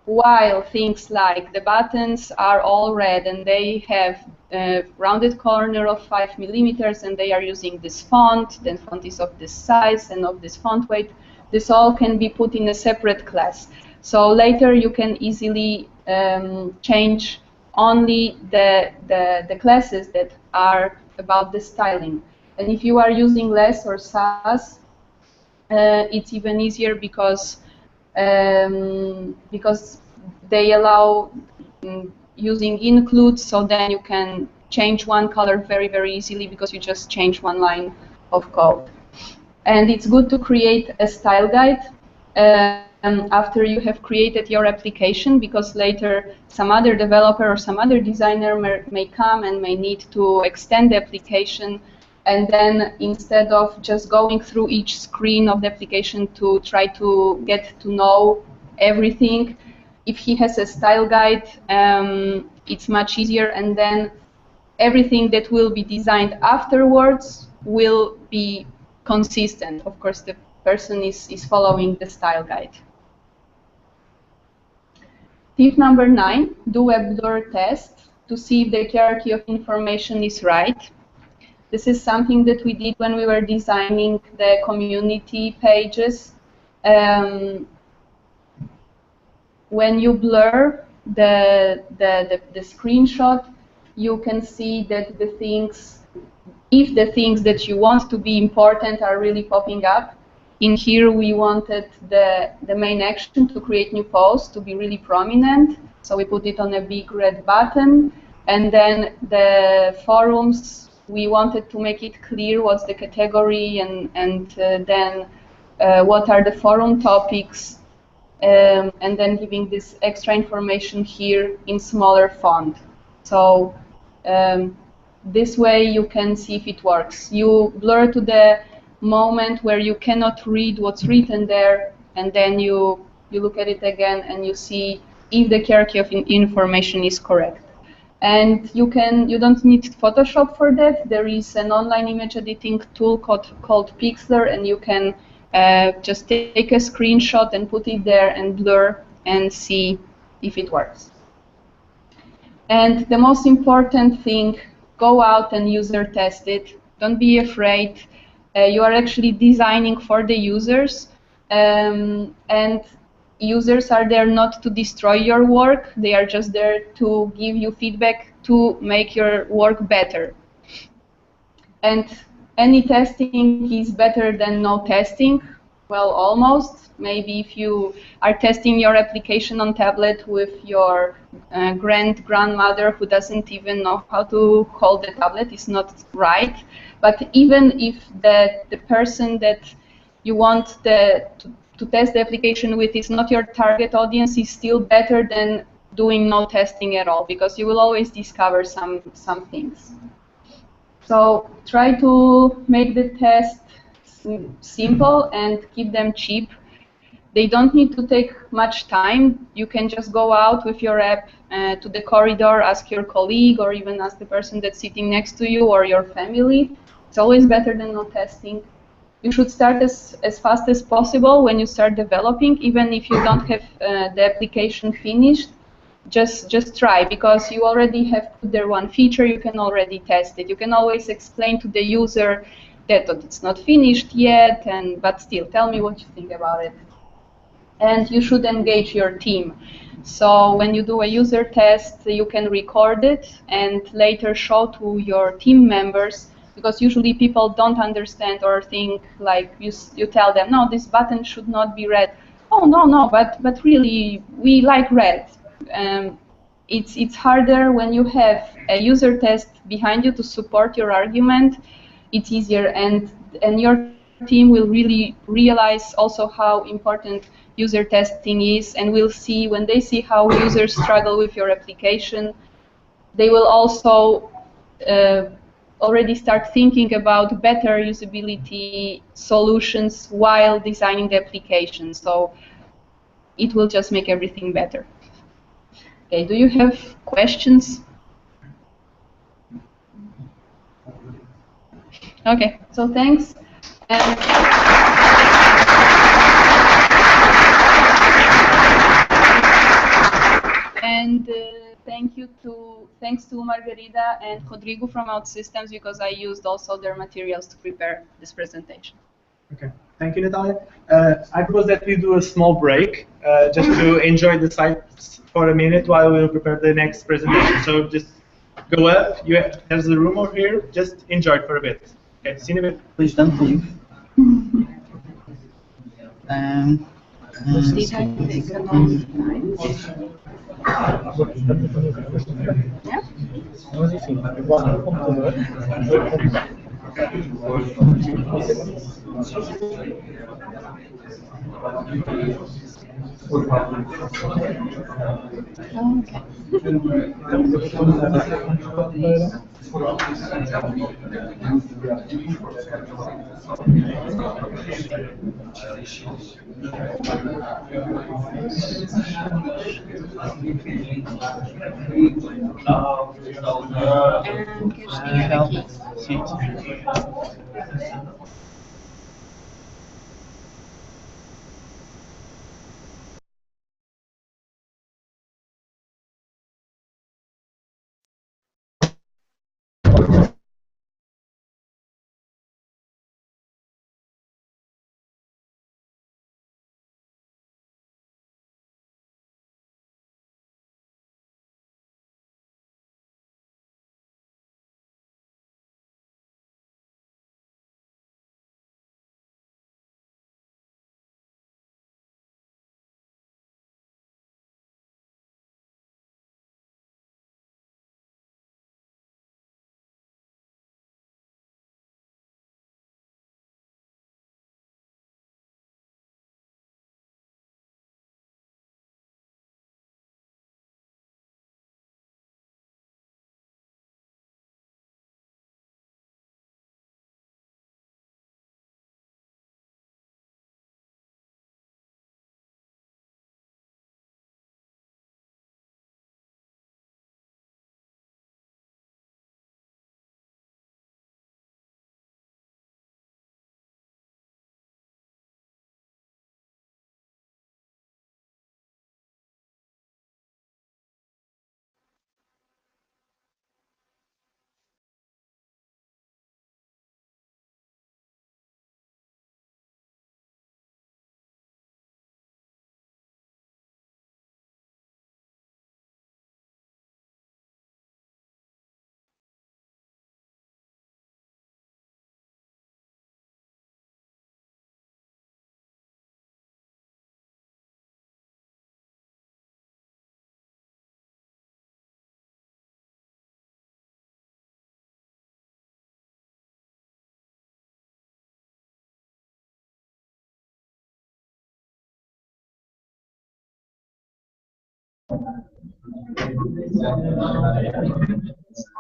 while things like the buttons are all red and they have a rounded corner of 5 millimeters and they are using this font, then font is of this size and of this font weight. This all can be put in a separate class. So later you can easily change only the classes that are about the styling. And if you are using less or SAS, it's even easier because they allow using includes, so then you can change one color very, very easily because you just change one line of code. And it's good to create a style guide after you have created your application, because later some other developer or some other designer may come and may need to extend the application. And then instead of just going through each screen of the application to try to get to know everything, if he has a style guide, it's much easier, and then everything that will be designed afterwards will be consistent. Of course, the person is following the style guide. Tip number 9, do a blur test to see if the hierarchy of information is right. This is something that we did when we were designing the community pages. When you blur the screenshot, you can see that the things, if the things that you want to be important are really popping up. In here, we wanted the main action to create new posts to be really prominent, so we put it on a big red button. And then the forums, we wanted to make it clear what's the category and then what are the forum topics, and then giving this extra information here in smaller font. So this way you can see if it works. You blur to the moment where you cannot read what's written there, and then you look at it again and you see if the hierarchy of information is correct. And you don't need Photoshop for that. There is an online image editing tool called Pixlr, and you can just take a screenshot and put it there and blur and see if it works. And the most important thing, go out and user test it. Don't be afraid. You are actually designing for the users, and users are there not to destroy your work. They are just there to give you feedback to make your work better. And any testing is better than no testing. Well, almost. Maybe if you are testing your application on tablet with your grandmother who doesn't even know how to call the tablet, it's not right. But even if the person that you want to test the application with is not your target audience, is still better than doing no testing at all, because you will always discover some things. So try to make the test simple and keep them cheap. They don't need to take much time. You can just go out with your app to the corridor, ask your colleague, or even ask the person that's sitting next to you or your family. It's always better than no testing. You should start as fast as possible when you start developing, even if you don't have the application finished. Just try, because you already have put there one feature, you can already test it. You can always explain to the user that it's not finished yet, but still, tell me what you think about it. And you should engage your team. So when you do a user test, you can record it and later show to your team members, because usually people don't understand or think, like you tell them, no, this button should not be red. Oh, no, but really, we like red. It's harder when you have a user test behind you to support your argument. It's easier, and your team will really realize also how important user testing is, and will see, when they see how users struggle with your application, they will also already start thinking about better usability solutions while designing the application. So it will just make everything better. Okay, do you have questions? Okay, so thanks. And thanks to Margarida and Rodrigo from OutSystems, because I used also their materials to prepare this presentation. Okay, thank you, Natalia. I propose that we do a small break, just to enjoy the sites for a minute while we prepare the next presentation. So just go up, there's a room over here, just enjoy it for a bit. Okay, see you in a bit. Please don't leave. Did I take a long time? Yeah? Mas enfim, eu boto no computador. Sim.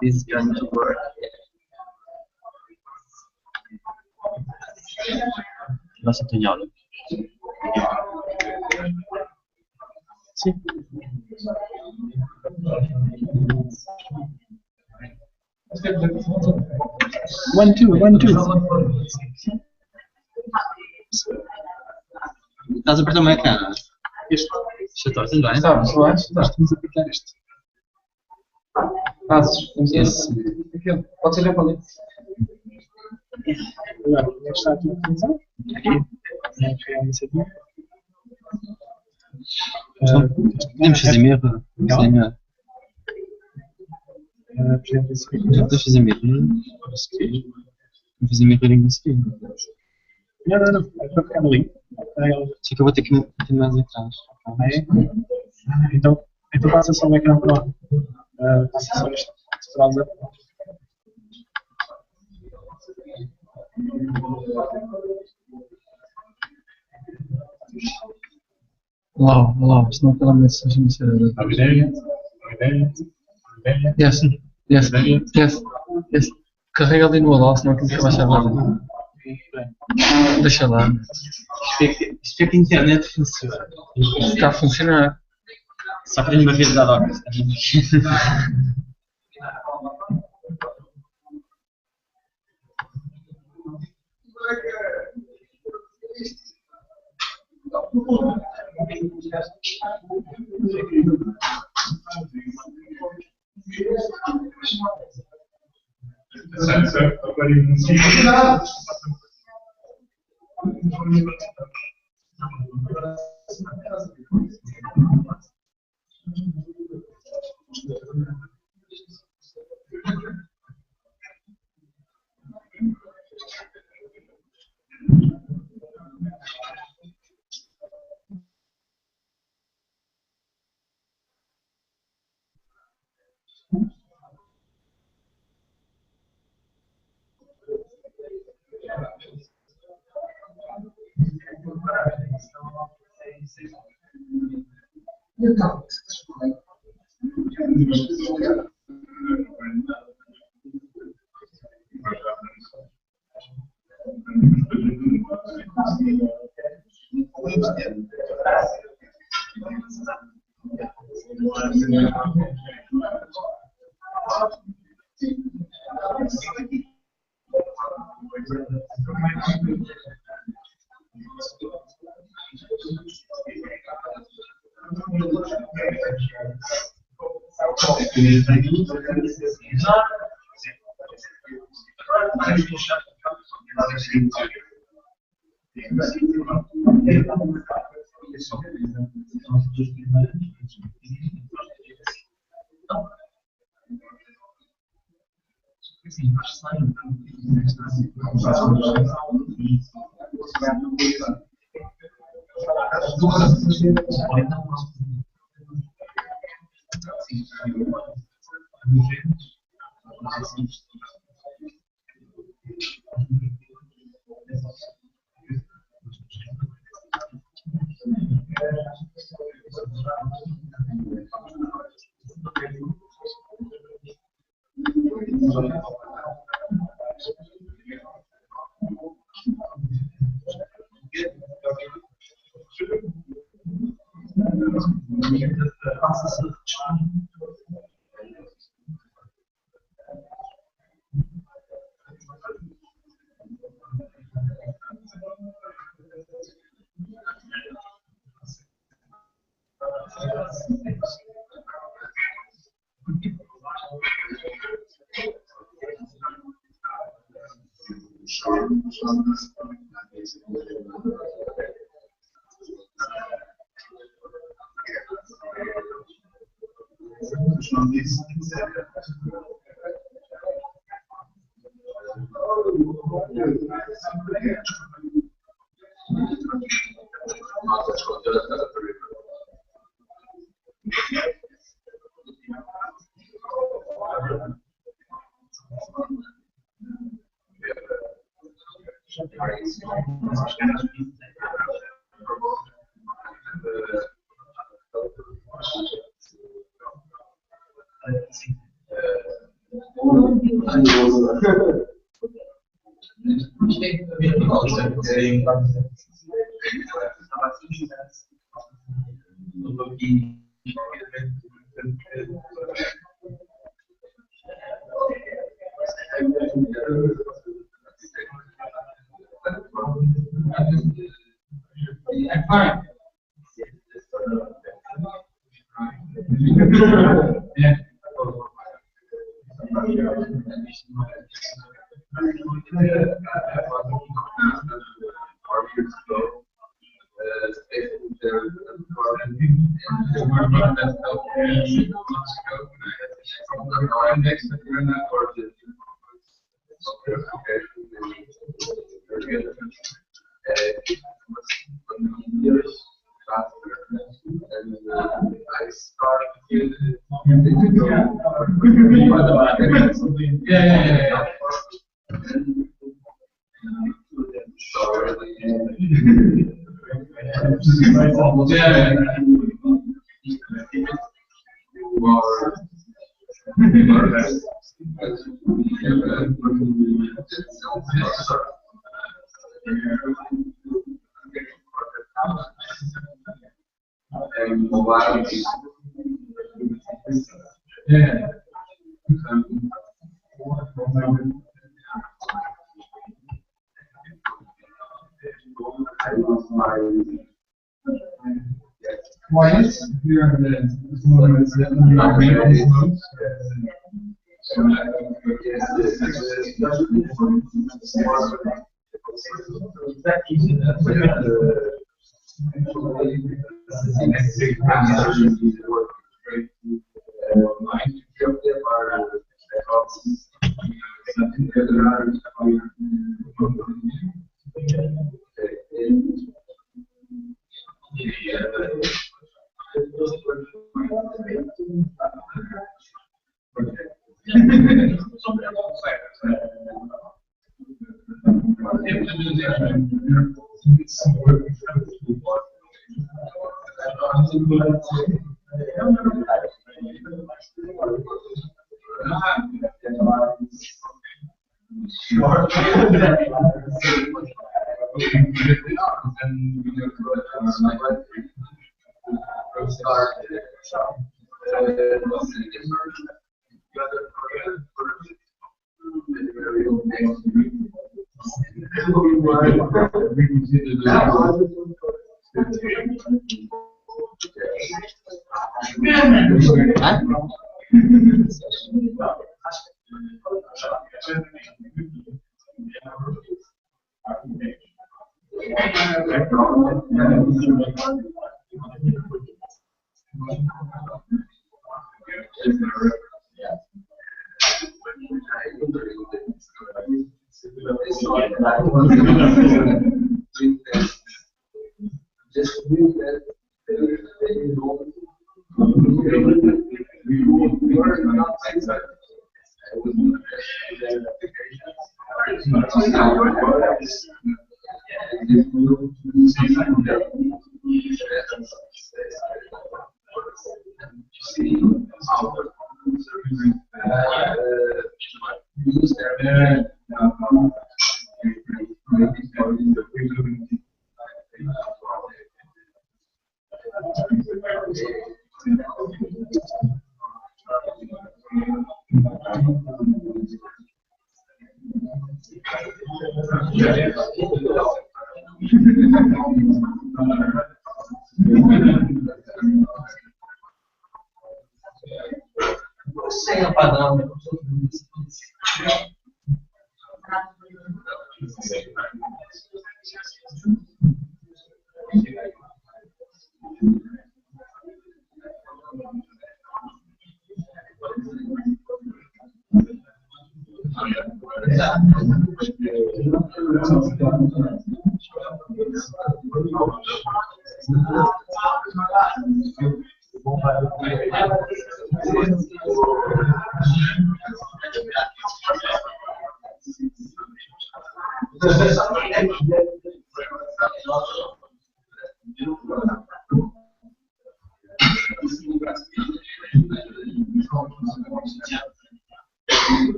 This is going to work. Nossa, tem aula. Sim. One, two. Estás a apertar o meu ecrã, não é? Este. Está tudo bem? Está, estamos a apertar este. Esse. Aquele. Pode ser para ali. Agora, onde é que está a tua atenção? Aqui. Podemos fazer mirra? Sim, melhor. Podemos fazer mirra? Vamos fazer mirroring a seguir. Não. É para ficar ali. Só que eu vou ter que meter mais atrás. Então passa só o ecrã para lá. Passa só este browser. Olá, senão pela mensagem de ser. Yes. Carrega ali no allow, senão aquilo que vai chamar. Deixa lá. Espero que a internet funcione. Está a funcionar. Só que tenho uma rede de adocas.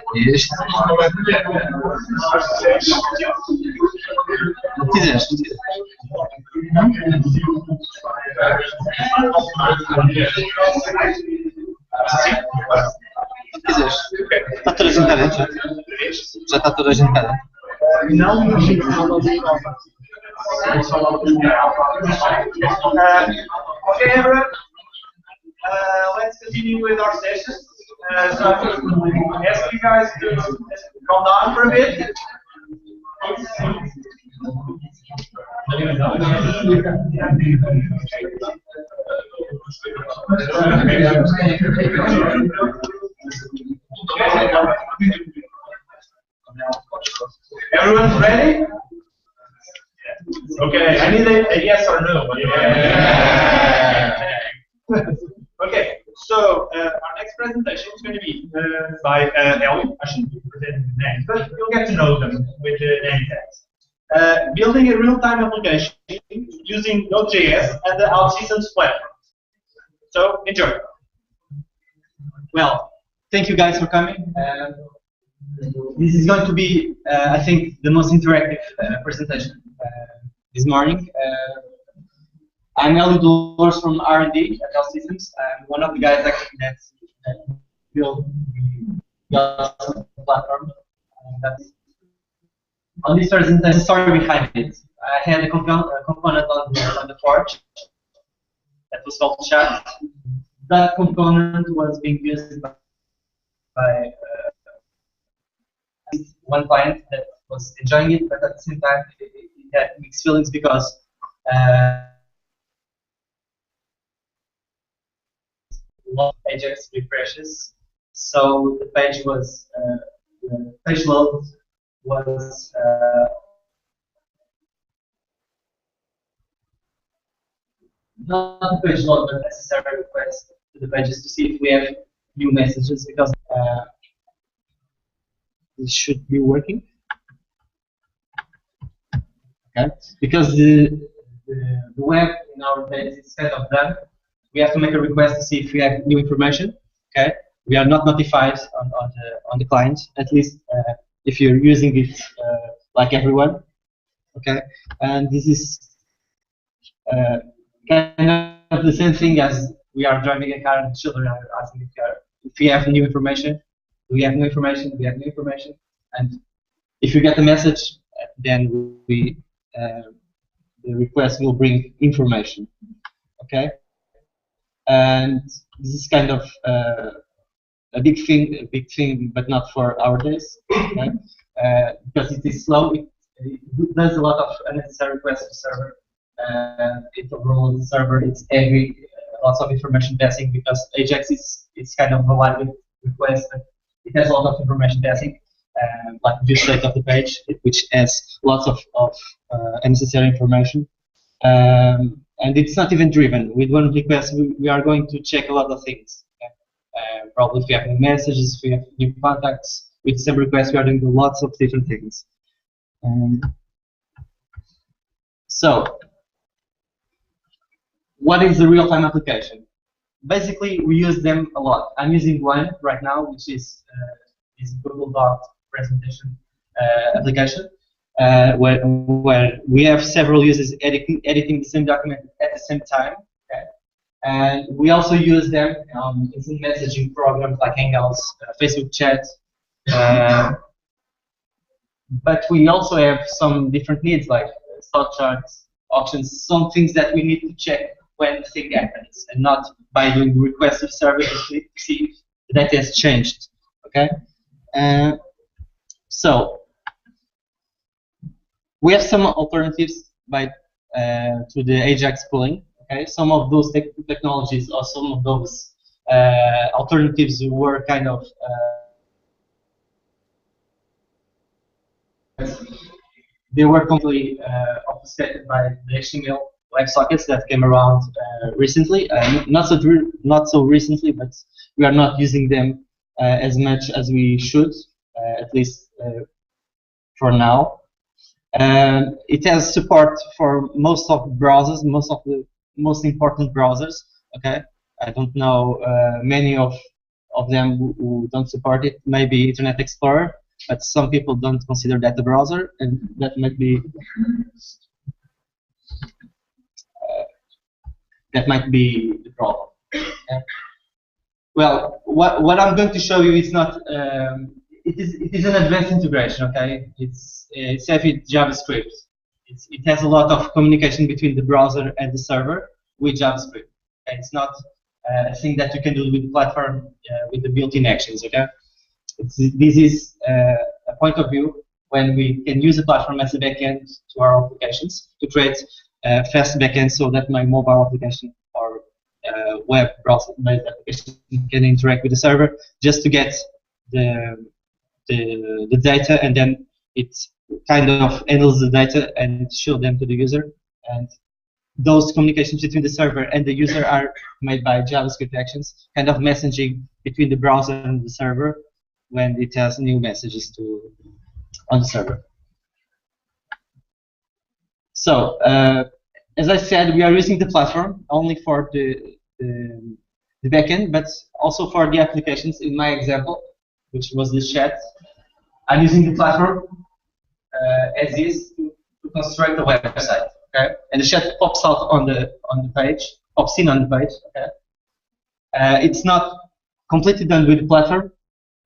Este. Não fizeste, Está toda a gente cá dentro? Já está toda a gente cá dentro? Okay, everyone. Let's continue with our session. So I ask you guys to calm down for a bit. Everyone's ready? Okay, I need a yes or no. Yeah. Okay, so our next presentation is going to be by Ellie. I shouldn't be presenting the names, but you'll get to know them with the name tags. Building a real-time application using Node.js and the OutSystems platform. So, enjoy. Well, thank you guys for coming. This is going to be, I think, the most interactive presentation this morning. I'm Ellie Dolores from R&D at OutSystems. I'm one of the guys actually that built the OutSystems platform. On this presentation, there's a story behind it. I had a component on the forge that was called chat. That component was being used by one client that was enjoying it, but at the same time it had mixed feelings because a lot of Ajax refreshes, so the page was page load was not the page load, but necessary request to the pages to see if we have new messages, because this should be working. Okay, because the web in our page is kind of done. We have to make a request to see if we have new information. Okay, we are not notified on the client, at least if you're using it like everyone. Okay, and this is kind of the same thing as we are driving a car and children are asking if we have new information. We have new information. We have new information, and if you get the message, then the request will bring information. Okay, and this is kind of a big thing, but not for our days, okay? Because it is slow. It does a lot of unnecessary requests to server. It overloads the server. It's heavy. Lots of information passing because Ajax is kind of a live request. But it has a lot of information passing, like the state of the page, which has lots of unnecessary information. And it's not even driven. With one request, we are going to check a lot of things. Okay? Probably if we have new messages, if we have new contacts. With the same request, we are doing lots of different things. So, what is the real-time application? Basically, we use them a lot. I'm using one right now, which is Google Doc presentation application, where we have several users editing the same document at the same time. Okay? And we also use them in some messaging programs like Hangouts, Facebook chat. but we also have some different needs like stock charts, auctions, some things that we need to check when the thing happens, and not by doing request to server to see if the data has changed. Okay, so we have some alternatives by to the Ajax pooling. Okay, some of those technologies or some of those alternatives were kind of they were completely obfuscated by the HTML WebSockets that came around recently. Not so recently, but we are not using them as much as we should, at least for now. It has support for most of the browsers, most of the most important browsers. Okay, I don't know many of them who don't support it. Maybe Internet Explorer, but some people don't consider that a browser, and that might be the problem. Well, what I'm going to show you is not. It is an advanced integration. Okay, it's heavy JavaScript. It has a lot of communication between the browser and the server with JavaScript. Okay? It's not a thing that you can do with the platform with the built-in actions. Okay, this is a point of view when we can use the platform as a backend to our applications to create fast backend so that my mobile application or web browser-based application can interact with the server just to get the data, and then it kind of handles the data and show them to the user. And those communications between the server and the user are made by JavaScript actions, kind of messaging between the browser and the server when it has new messages on the server. So, as I said, we are using the platform only for the backend, but also for the applications. In my example, which was the chat, I'm using the platform as is to construct a website. Okay, and the chat pops out on the page, pops in on the page. Okay, it's not completely done with the platform,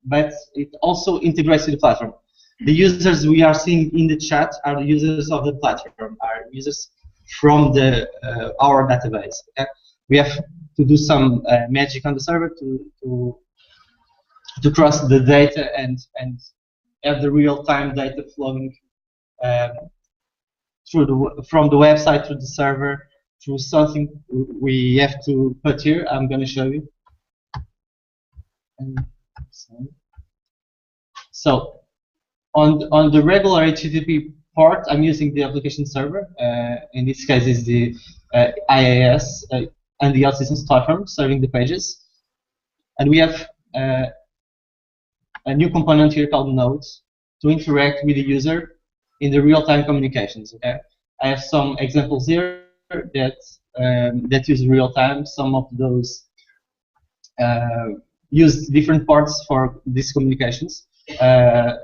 but it also integrates with the platform. The users we are seeing in the chat are the users of the platform, are users from our database. Okay? We have to do some magic on the server to cross the data and have the real-time data flowing from the website to the server through something we have to put here. I'm going to show you. So on the regular HTTP port, I'm using the application server. In this case, is the IIS and the OutSystems platform serving the pages. And we have a new component here called nodes to interact with the user in the real-time communications. Okay, I have some examples here that use real-time. Some of those use different parts for these communications.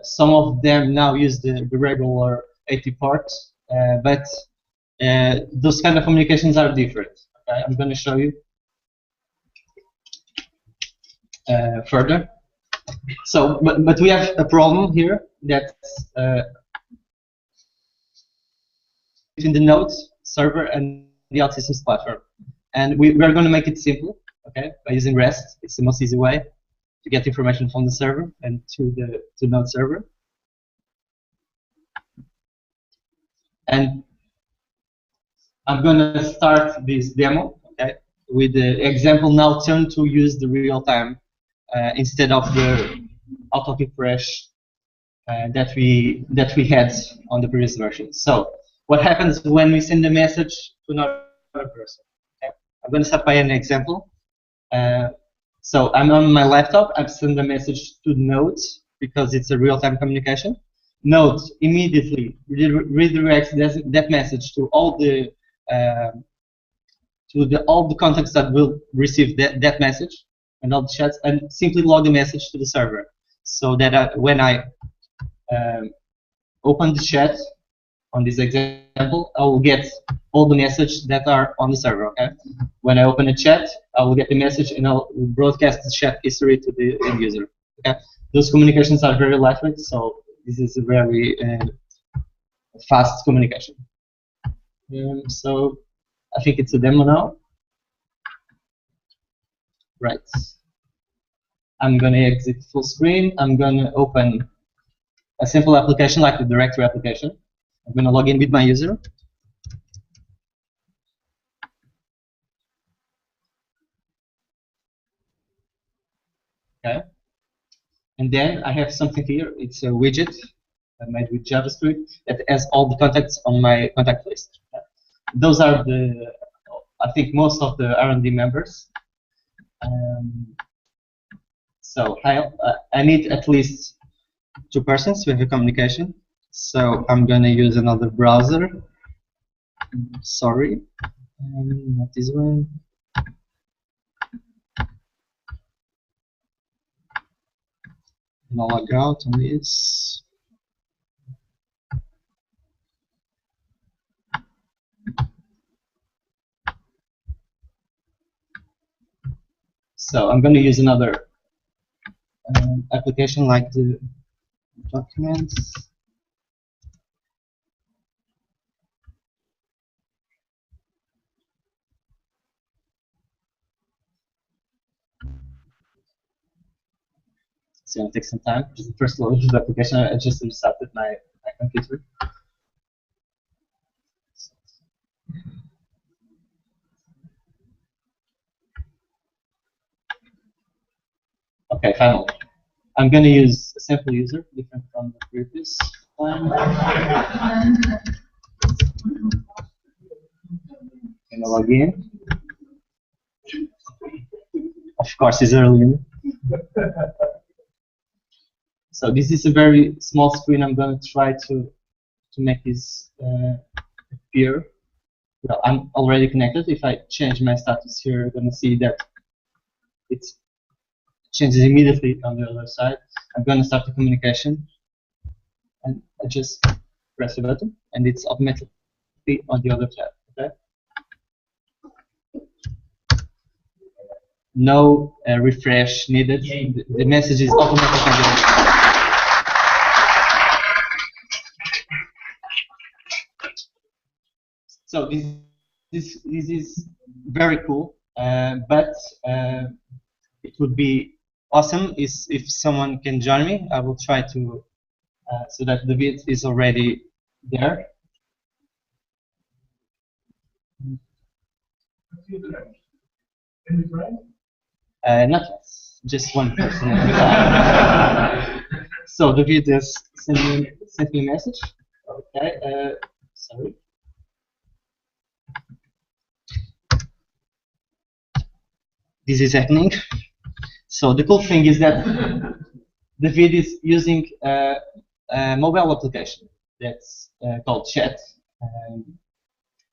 Some of them now use the regular AT parts, but those kind of communications are different. Okay? I'm going to show you further. So, but we have a problem here that between the nodes server and the OutSystems platform, and we're going to make it simple. Okay, by using REST, it's the most easy way to get information from the server and to the node server. And I'm going to start this demo, okay, with the example now turned to use the real-time instead of the auto-refresh that we had on the previous version. So, what happens when we send a message to another person? Okay? I'm going to start by an example. So I'm on my laptop. I've sent a message to Node because it's a real-time communication. Node immediately redirects that message to all the contacts that will receive that message and all the chats, and simply log the message to the server, so that when I open the chat on this example, I will get all the messages that are on the server. Okay. When I open a chat, I will get the message and I'll broadcast the chat history to the end user. Okay. Those communications are very lightweight, so this is a very fast communication. So I think it's a demo now. Right. I'm going to exit full screen. I'm going to open a simple application like the directory application. I'm going to log in with my user. Okay. And then I have something here. It's a widget made with JavaScript that has all the contacts on my contact list. Those are I think, most of the R&D members. So I need at least 2 persons to have a communication. So I'm going to use another browser. Sorry, not this one. And I'll log out on this. So I'm going to use another application like the documents. It's going to take some time. Just the first load of the application. I just restarted my computer. Okay, finally. I'm going to use a simple user, different from the previous one. I'm going to log in. Of course, it's early. So this is a very small screen. I'm going to try to make this appear. Well, I'm already connected. If I change my status here, you're going to see that it changes immediately on the other side. I'm going to start the communication, and I just press the button, and it's automatically on the other tab. Okay. No refresh needed. The message is automatically on the other side. So this is very cool, but it would be awesome if someone can join me. I will try to so that the vid is already there. Not yet, just one person at a time. So the vid has sent me a message. Okay, sorry. This is happening. So the cool thing is that the vid is using a mobile application that's called Chat.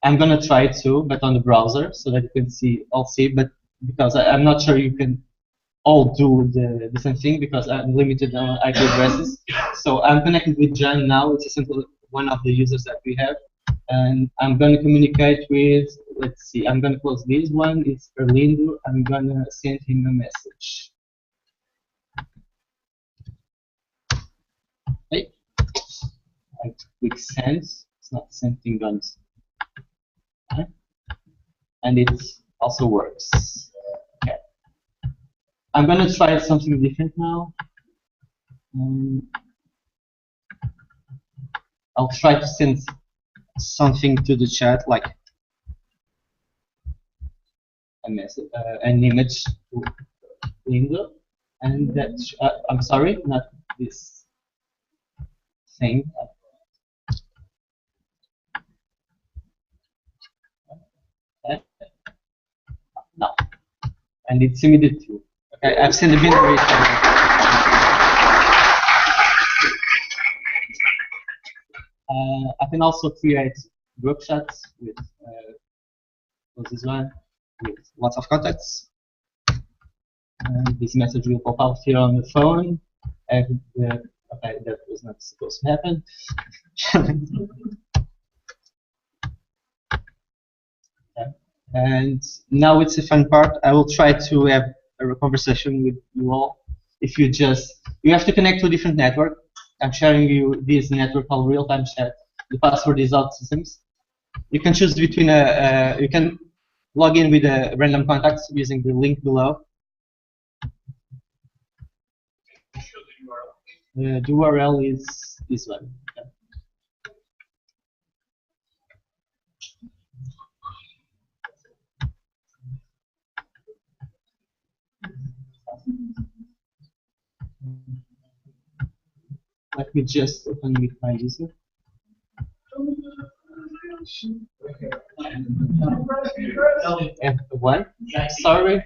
I'm gonna try it too, but on the browser, so that you can all see. But because I'm not sure you can all do the same thing, because I'm limited on IP addresses. So I'm connected with John now. It's a simple one of the users that we have, and I'm going to communicate with. Let's see. I'm going to close this one. It's Erlindo. I'm going to send him a message. Hey, I click send. It's not the same thing on. And it also works. Okay. I'm going to try something different now. I'll try to send something to the chat, like a message, an image to window, and that I'm sorry, not this thing. Okay. No, and it's immediate too. Okay, I've sent a binary. I can also create group chats with this one with lots of contacts. And this message will pop up here on the phone. And okay, that was not supposed to happen. Okay. And now it's the fun part. I will try to have a conversation with you all. If you have to connect to a different network. I'm sharing you this network called real-time chat. The password is out systems. You can choose between you can log in with a random contacts using the link below. The URL is this one. Okay. Let me just open with my user. F1? Sorry.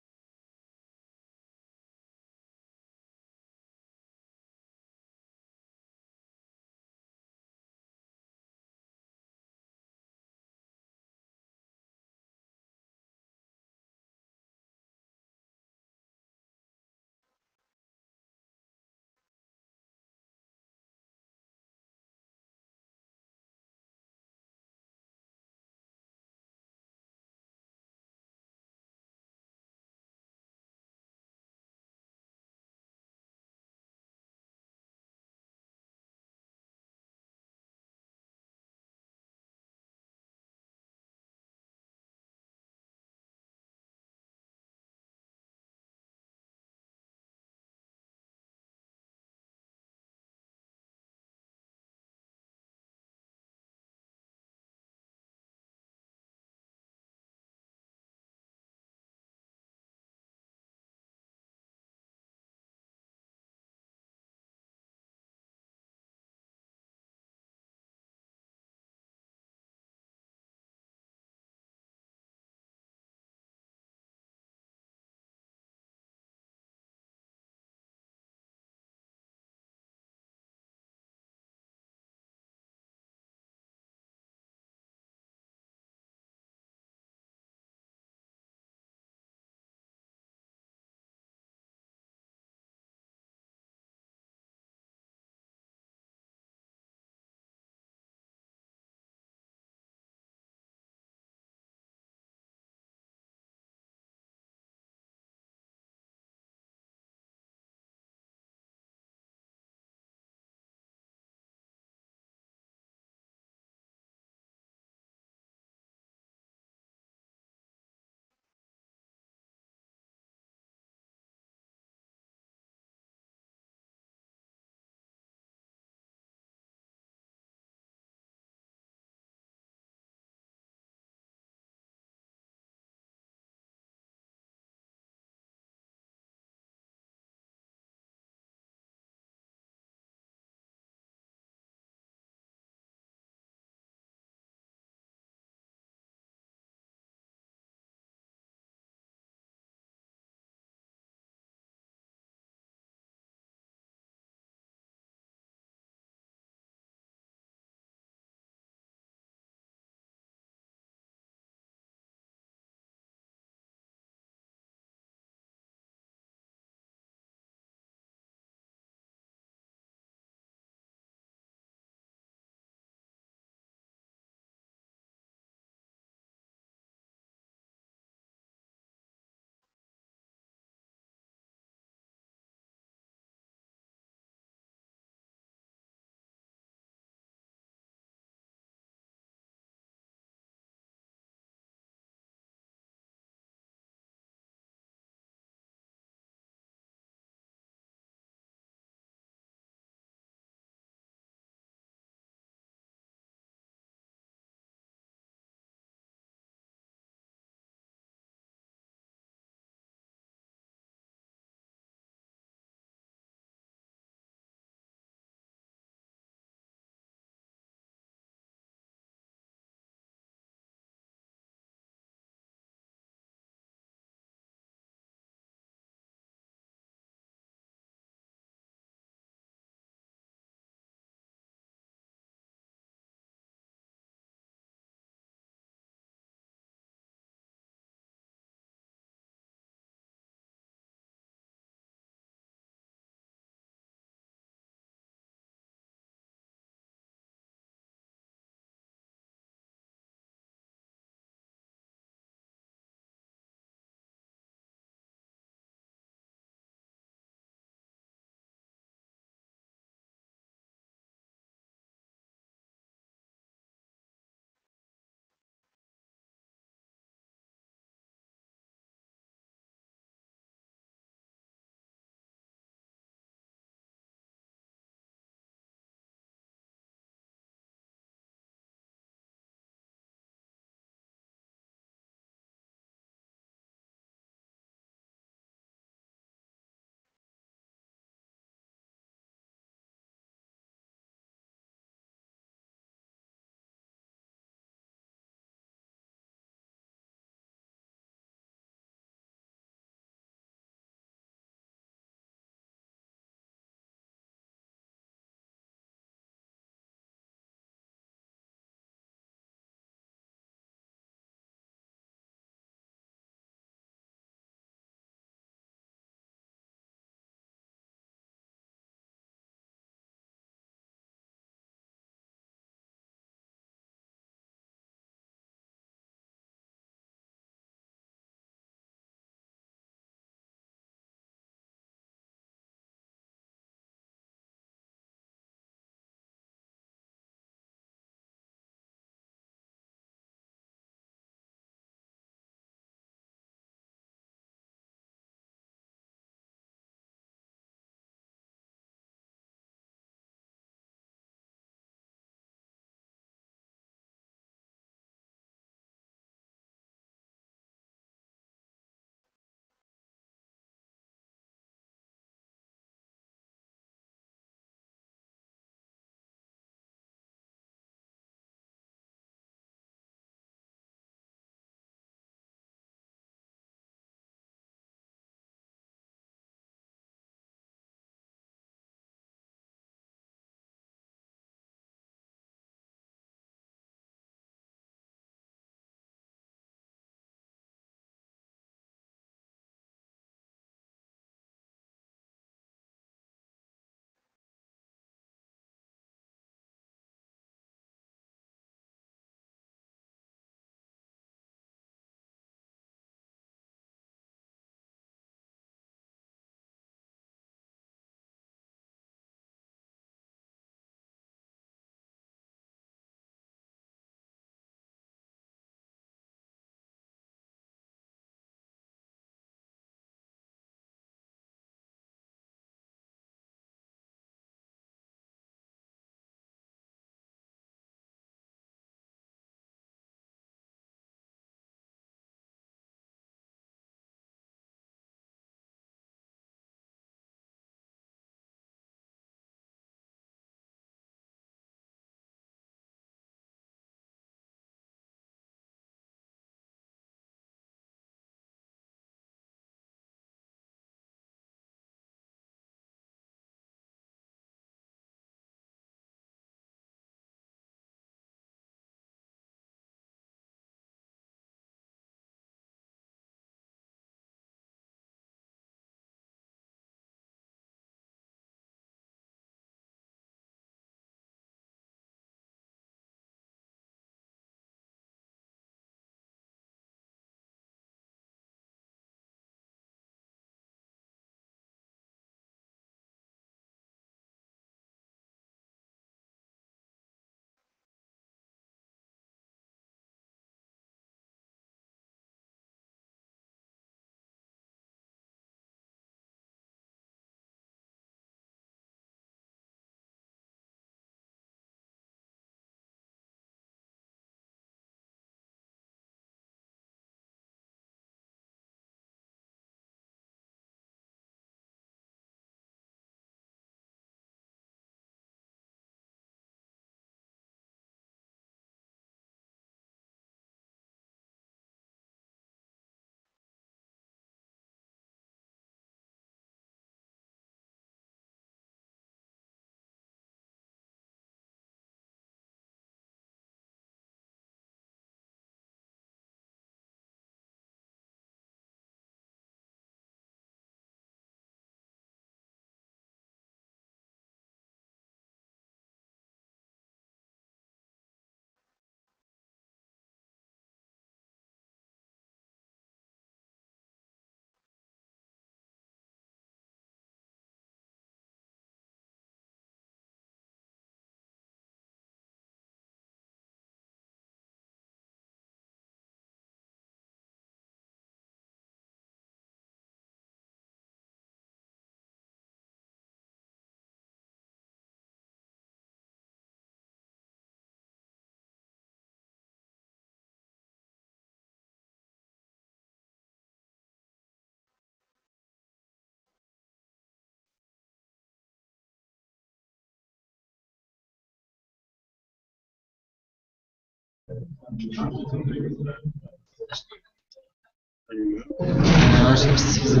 Acho que precisa.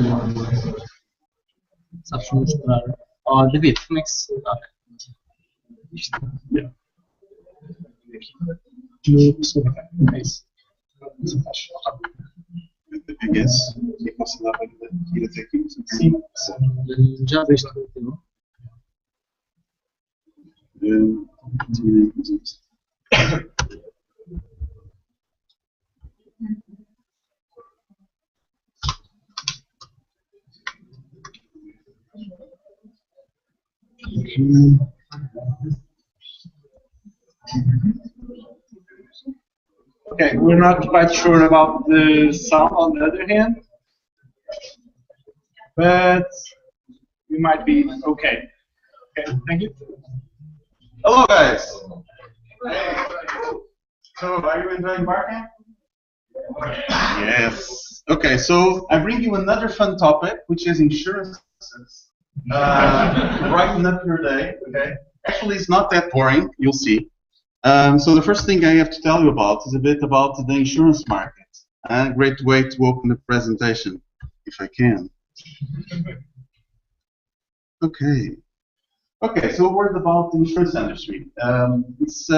Sabes mostrar. Oh, David, como é que se. Ok. Isto. No pessoal. É isso. Isso faz. I guess. E posso dar para ir até aqui? Sim. Já viste o último? Okay, we're not quite sure about the sound on the other hand, but we might be okay. Okay, thank you. Hello, guys. So, are you enjoying BarCamp? Yes. Okay, so I bring you another fun topic, which is insurances. Brighten up your day. Okay. Actually, it's not that boring. You'll see. So the first thing I have to tell you about is a bit about the insurance market. Great way to open the presentation, if I can. Okay. Okay, so a word about the insurance industry. It's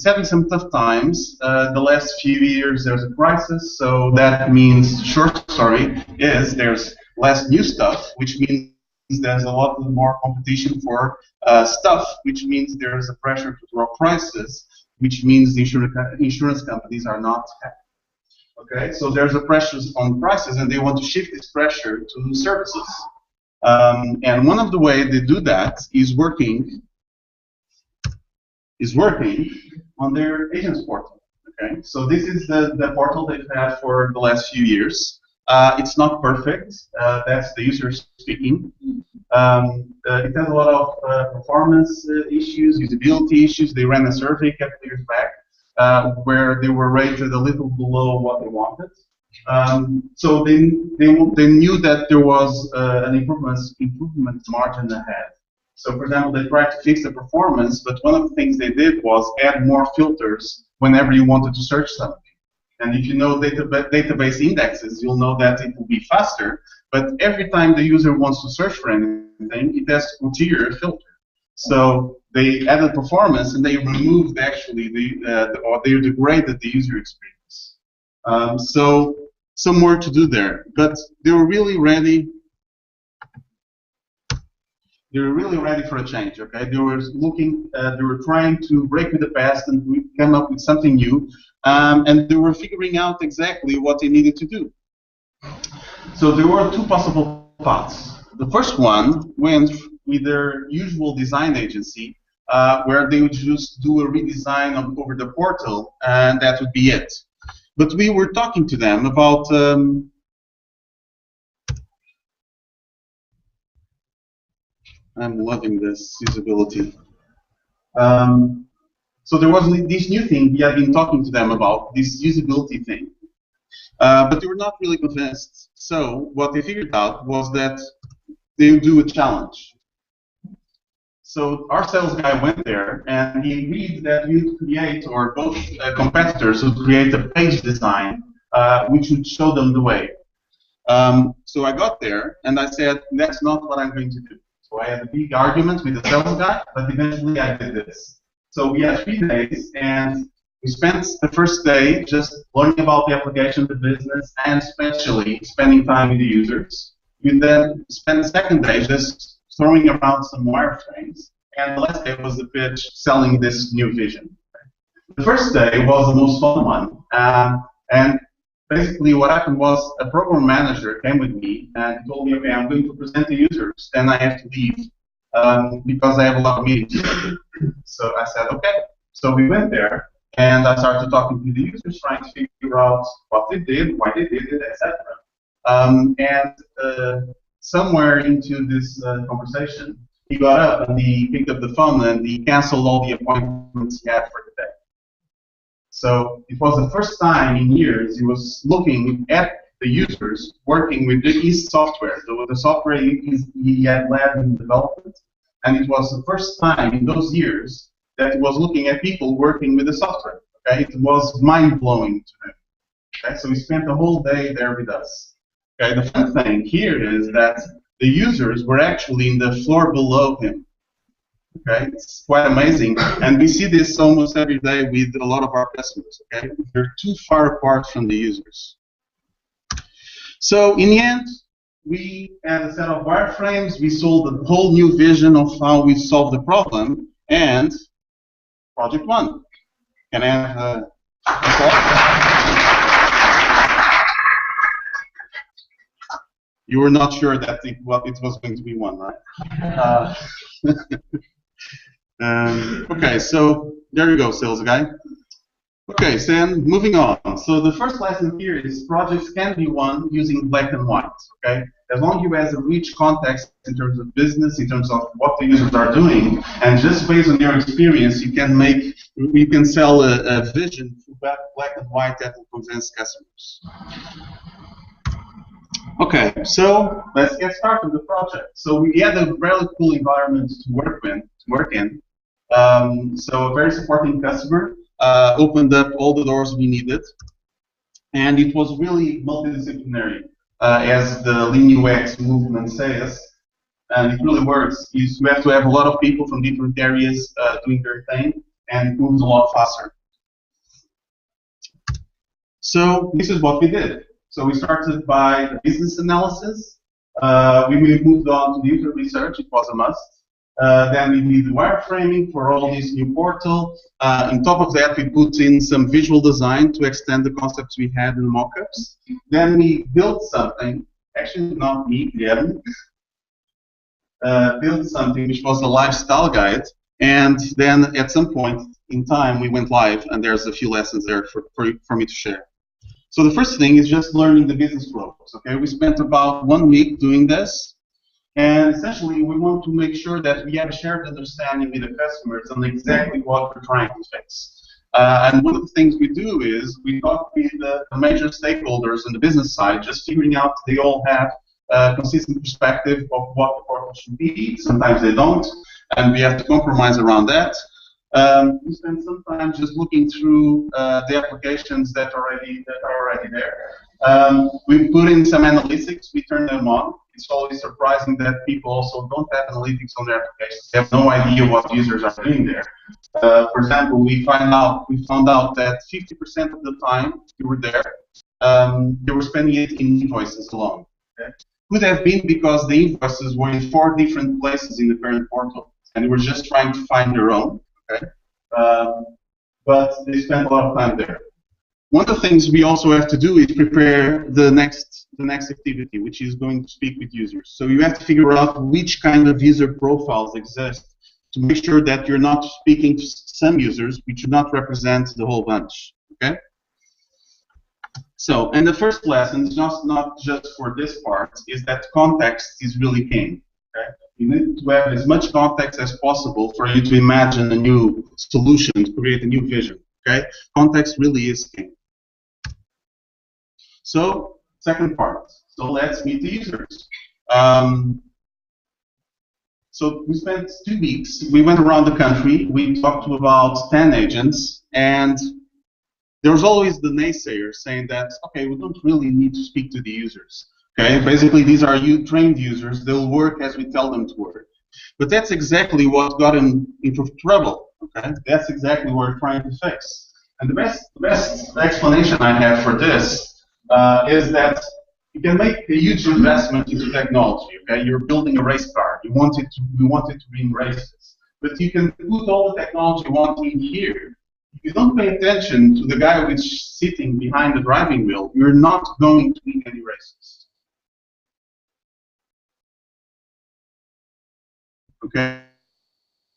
having some tough times. The last few years there's a crisis, so that means, short story, is there's less new stuff, which means there's a lot more competition for stuff, which means there's a pressure to drop prices, which means the insurance companies are not happy. Okay, so there's a pressure on prices, and they want to shift this pressure to services. And one of the ways they do that is working on their agents portal. Okay, so this is the portal they've had for the last few years. It's not perfect. That's the user speaking. It has a lot of performance issues, usability issues. They ran a survey a couple years back where they were rated a little below what they wanted. So they knew that there was an improvement margin ahead. So for example, they tried to fix the performance, but one of the things they did was add more filters whenever you wanted to search something. And if you know database indexes, you'll know that it will be faster, but every time the user wants to search for anything, it has to ulterior filter. So they added performance and they removed actually or they degraded the user experience. So some more to do there, but they were really ready. They were really ready for a change. Okay, they were looking. They were trying to break with the past and come up with something new, and they were figuring out exactly what they needed to do. So there were two possible paths. The first one went with their usual design agency, where they would just do a redesign over the portal, and that would be it. But we were talking to them about I'm loving this usability. So there was this new thing we had been talking to them about, this usability thing. But they were not really convinced. So what they figured out was that they would do a challenge. So our sales guy went there and he agreed that we would create, or both competitors would create a page design which would show them the way. So I got there and I said, that's not what I'm going to do. So I had a big argument with the sales guy, but eventually I did this. So we had 3 days, and we spent the first day just learning about the application, the business, and especially spending time with the users. We then spent the second day just throwing around some wireframes, and the last day was the pitch selling this new vision. The first day was the most fun one, and basically what happened was a program manager came with me and told me, okay, I'm going to present the users, and I have to leave because I have a lot of meetings. So I said, okay. So we went there, and I started talking to the users, trying to figure out what they did, why they did it, etc. And somewhere into this conversation, he got up and he picked up the phone and he canceled all the appointments he had for the day. So it was the first time in years he was looking at the users working with his software, the software he had led in development, and it was the first time in those years that he was looking at people working with the software. Okay, it was mind-blowing to him. Okay, so he spent the whole day there with us. Okay, the fun thing here is that the users were actually in the floor below him. Okay, it's quite amazing, and we see this almost every day with a lot of our customers. Okay, they're too far apart from the users. So in the end, we had a set of wireframes. We sold a whole new vision of how we solve the problem, and project one. Can I have you were not sure that it was going to be one, right? Okay, so there you go, sales guy. Okay, so then moving on. So the first lesson here is projects can be won using black and white. Okay, as long as you have a rich context in terms of business, in terms of what the users are doing, and just based on your experience, you can sell a vision through black and white that will convince customers. Okay, so let's get started with the project. So we had a really cool environment to work in. So a very supporting customer opened up all the doors we needed, and it was really multidisciplinary, as the Lean UX movement says, and it really works. You have to have a lot of people from different areas doing their thing, and it moves a lot faster. So this is what we did. So we started by the business analysis. We moved on to the user research. It was a must. Then we did the wireframing for all this new portal. On top of that, we put in some visual design to extend the concepts we had in mockups. Then we built something, actually not me, Guilherme, built something which was a lifestyle guide. And then at some point in time, we went live, and there's a few lessons there for me to share. So the first thing is just learning the business flows. Okay, we spent about 1 week doing this. And essentially, we want to make sure that we have a shared understanding with the customers on exactly what we're trying to fix. And one of the things we do is we talk with the major stakeholders on the business side, just figuring out they all have a consistent perspective of what the portal should be. Sometimes they don't, and we have to compromise around that. We spend some time just looking through the applications that are already there. We put in some analytics. We turn them on. It's always surprising that people also don't have analytics on their applications. They have no idea what users are doing there. For example, we found out that 50% of the time you were there, they were spending it in invoices alone. Okay? Could have been because the invoices were in 4 different places in the parent portal, and they were just trying to find their own. Okay? But they spent a lot of time there. One of the things we also have to do is prepare the next activity, which is going to speak with users. So you have to figure out which kind of user profiles exist to make sure that you're not speaking to some users which do not represent the whole bunch. Okay? So, and the first lesson, not just for this part, is that context is really king. Okay? You need to have as much context as possible for you to imagine a new solution, to create a new vision. Okay? Context really is king. So, second part. So let's meet the users. So we spent 2 weeks. We went around the country. We talked to about 10 agents, and there was always the naysayer saying that, okay, we don't really need to speak to the users. Okay, basically these are trained users. They'll work as we tell them to work. But that's exactly what got them into trouble. Okay, that's exactly what we're trying to fix. And the best explanation I have for this is that you can make a huge investment into technology. Okay, you're building a race car. You want it to win races, but you can put all the technology you want in here. If you don't pay attention to the guy who's sitting behind the driving wheel, you're not going to win any races. Okay.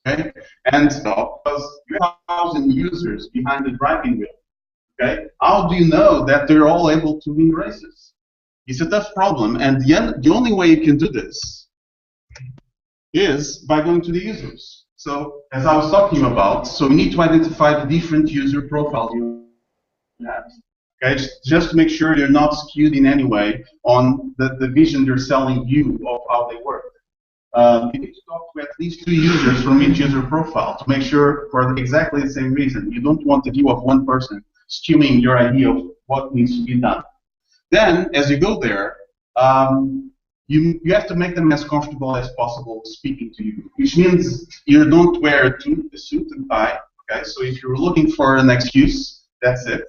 Okay, and because you have 1,000 users behind the driving wheel. Okay, how do you know that they're all able to win races? It's a tough problem, and the only way you can do this is by going to the users. So, as I was talking about, so you need to identify the different user profiles you have. Okay, just to make sure you're not skewed in any way on the vision they're selling you of how they work. you need to talk to at least 2 users from each user profile to make sure for exactly the same reason. You don't want the view of one person skewing your idea of what needs to be done. Then, as you go there, you have to make them as comfortable as possible speaking to you, which means you don't wear a suit and tie. Okay, so if you're looking for an excuse, that's it.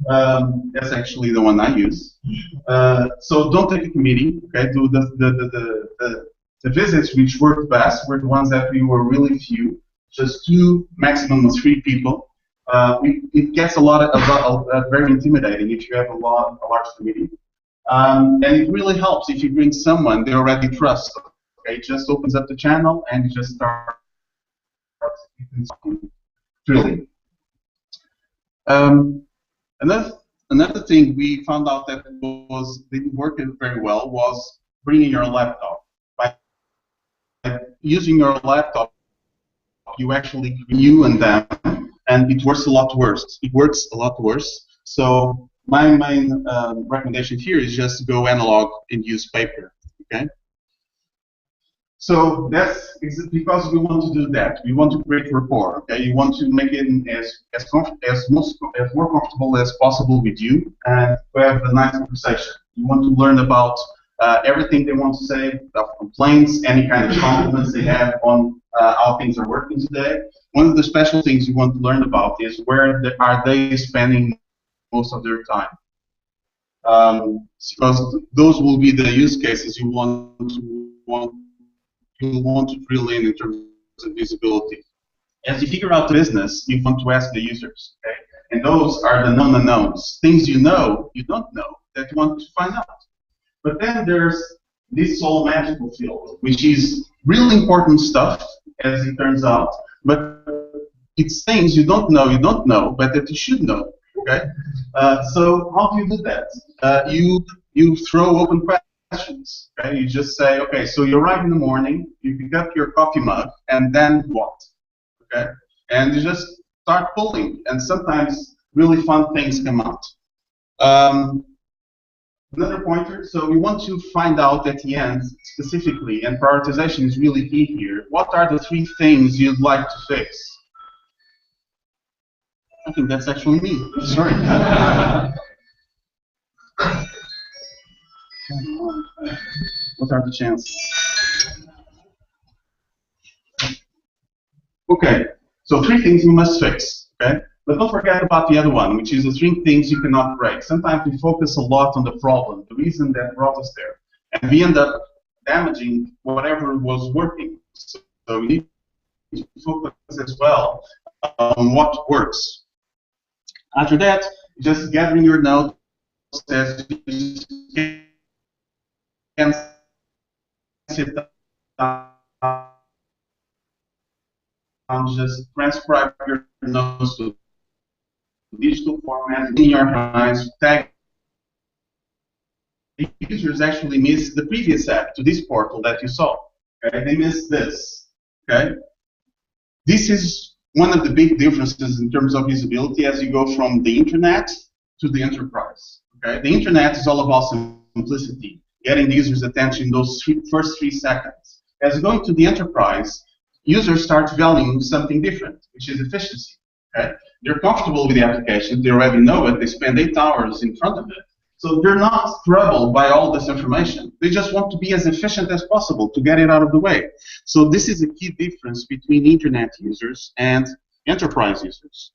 That's actually the one I use. So don't take a committee. Okay, do the visits which worked best were the ones that we were really few, just 2, maximum of 3 people. It gets a lot very intimidating if you have a large committee. And it really helps if you bring someone they already trust. Okay, it just opens up the channel and you just start drilling. Another thing we found out that didn't work very well was bringing your laptop. By using your laptop, you actually you and them, and it works a lot worse. It works a lot worse. So my main recommendation here is just to go analog and use paper. Okay. So that's because we want to do that. We want to create rapport. Okay, you want to make it as more comfortable as possible with you, and to have a nice conversation. You want to learn about everything they want to say, about complaints, any kind of compliments they have on how things are working today. One of the special things you want to learn about is where are they spending most of their time. Because those will be the use cases you want to drill in terms of visibility. As you figure out the business, you want to ask the users, okay? And those are the known unknowns, things you know, you don't know, that you want to find out. But then there's this whole magical field, which is really important stuff, as it turns out, but it's things you don't know, but that you should know, okay? So how do you do that? You throw open questions. Okay? You just say, okay, so you arrive in the morning, you pick up your coffee mug, and then what? Okay, and you just start pulling, and sometimes really fun things come out. Another pointer. So we want to find out at the end specifically, and prioritization is really key here. What are the 3 things you'd like to fix? I think that's actually me. Sorry. What are the chances? Okay, so 3 things you must fix, okay? But don't forget about the other one, which is the 3 things you cannot break. Sometimes we focus a lot on the problem, the reason that brought us there, and we end up damaging whatever was working. So we need to focus as well on what works. After that, just gathering your notes as you can sit down, just transcribe your notes to digital format in your hands, tag. The users actually miss the previous app to this portal that you saw. Okay? They miss this. Okay? This is one of the big differences in terms of visibility as you go from the internet to the enterprise. Okay? The internet is all about simplicity, getting the user's attention in those first 3 seconds. As you go into the enterprise, users start valuing something different, which is efficiency. Okay? They're comfortable with the application, they already know it, they spend 8 hours in front of it. So they're not troubled by all this information. They just want to be as efficient as possible to get it out of the way. So this is a key difference between internet users and enterprise users.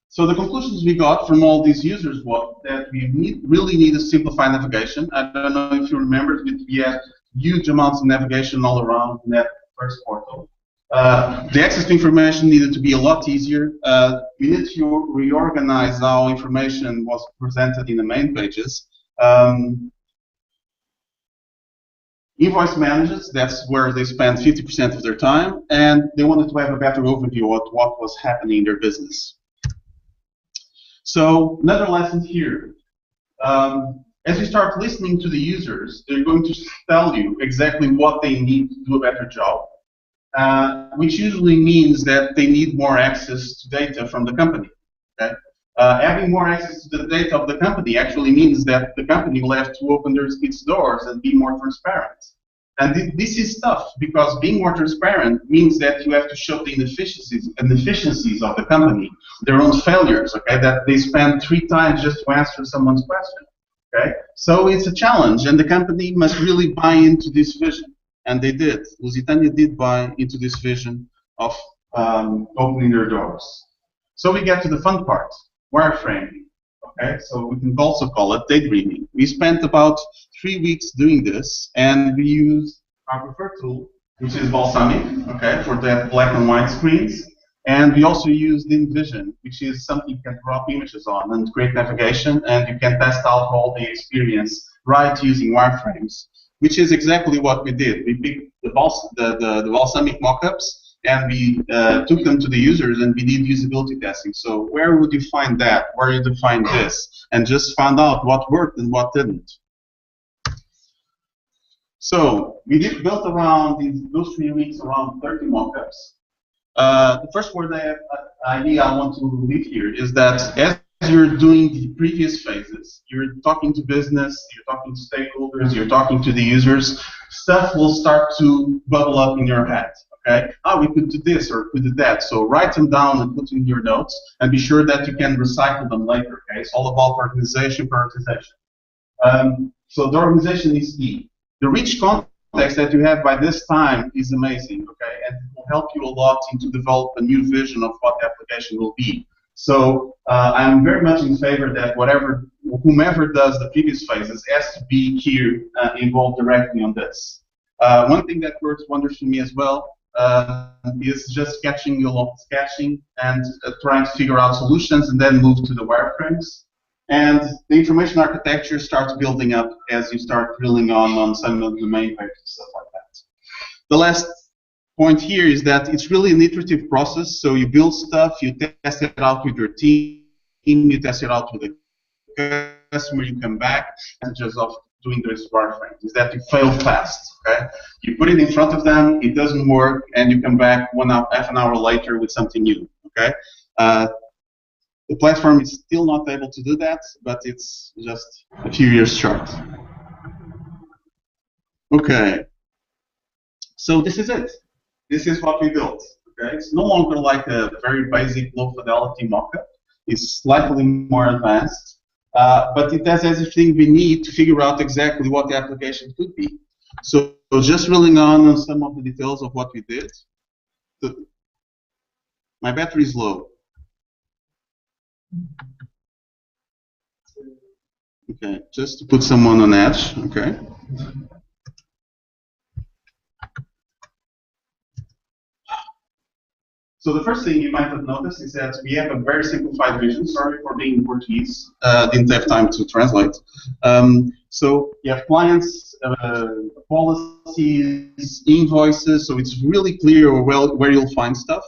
So the conclusions we got from all these users was that we really need to simplify navigation. I don't know if you remember, but we had huge amounts of navigation all around in that first portal. The access to information needed to be a lot easier. We needed to reorganize how information was presented in the main pages. Invoice managers, that's where they spend 50% of their time, and they wanted to have a better overview of what was happening in their business. So another lesson here. As you start listening to the users, they're going to tell you exactly what they need to do a better job. Which usually means that they need more access to data from the company. Okay? Having more access to the data of the company actually means that the company will have to open its doors and be more transparent. And this is tough, because being more transparent means that you have to show the inefficiencies of the company, their own failures, okay, that they spend 3 times just to answer someone's question, okay? So it's a challenge, and the company must really buy into this vision, and they did. Lusitania did buy into this vision of opening their doors. So we get to the fun part, wireframing. Okay, so we can also call it daydreaming. We spent about 3 weeks doing this, and we used our preferred tool, which is Balsamic, okay, for that black and white screens. And we also used InVision, which is something you can drop images on and create navigation, and you can test out all the experience right using wireframes, which is exactly what we did. We picked the Balsamic mockups, and we took them to the users, and we did usability testing. So where would you find that? Where would you find this? And just found out what worked and what didn't. So we did build around those 3 weeks around 30 mockups. The first word idea I want to leave here is that as you're doing the previous phases, you're talking to business, you're talking to stakeholders, you're talking to the users, stuff will start to bubble up in your head. Okay? We could do this or could do that. So write them down and put in your notes, and be sure that you can recycle them later. Okay? It's all about organization, prioritization. So the organization is key. The rich context that you have by this time is amazing. Okay? And it will help you a lot to develop a new vision of what the application will be. So I'm very much in favor that whomever does the previous phases has to be here involved directly on this. One thing that works wonders for me as well is just sketching and trying to figure out solutions, and then move to the wireframes. And the information architecture starts building up as you start drilling on some of the main pages, stuff like that. The last point here is that it's really an iterative process. So you build stuff, you test it out with your team, you test it out with the customer, you come back, and just of doing this wireframes is that you fail fast. Okay, you put it in front of them, it doesn't work, and you come back half an hour later with something new. Okay, the platform is still not able to do that, but it's just a few years short. Okay, so this is it. This is what we built. Okay, it's no longer like a very basic low fidelity mockup. It's slightly more advanced. But it has everything we need to figure out exactly what the application could be. So just drilling on some of the details of what we did. My battery is low. Okay, just to put someone on edge. Okay. So the first thing you might have noticed is that we have a very simplified vision. Sorry for being in Portuguese. Didn't have time to translate. So you have clients, policies, invoices. So it's really clear where you'll find stuff.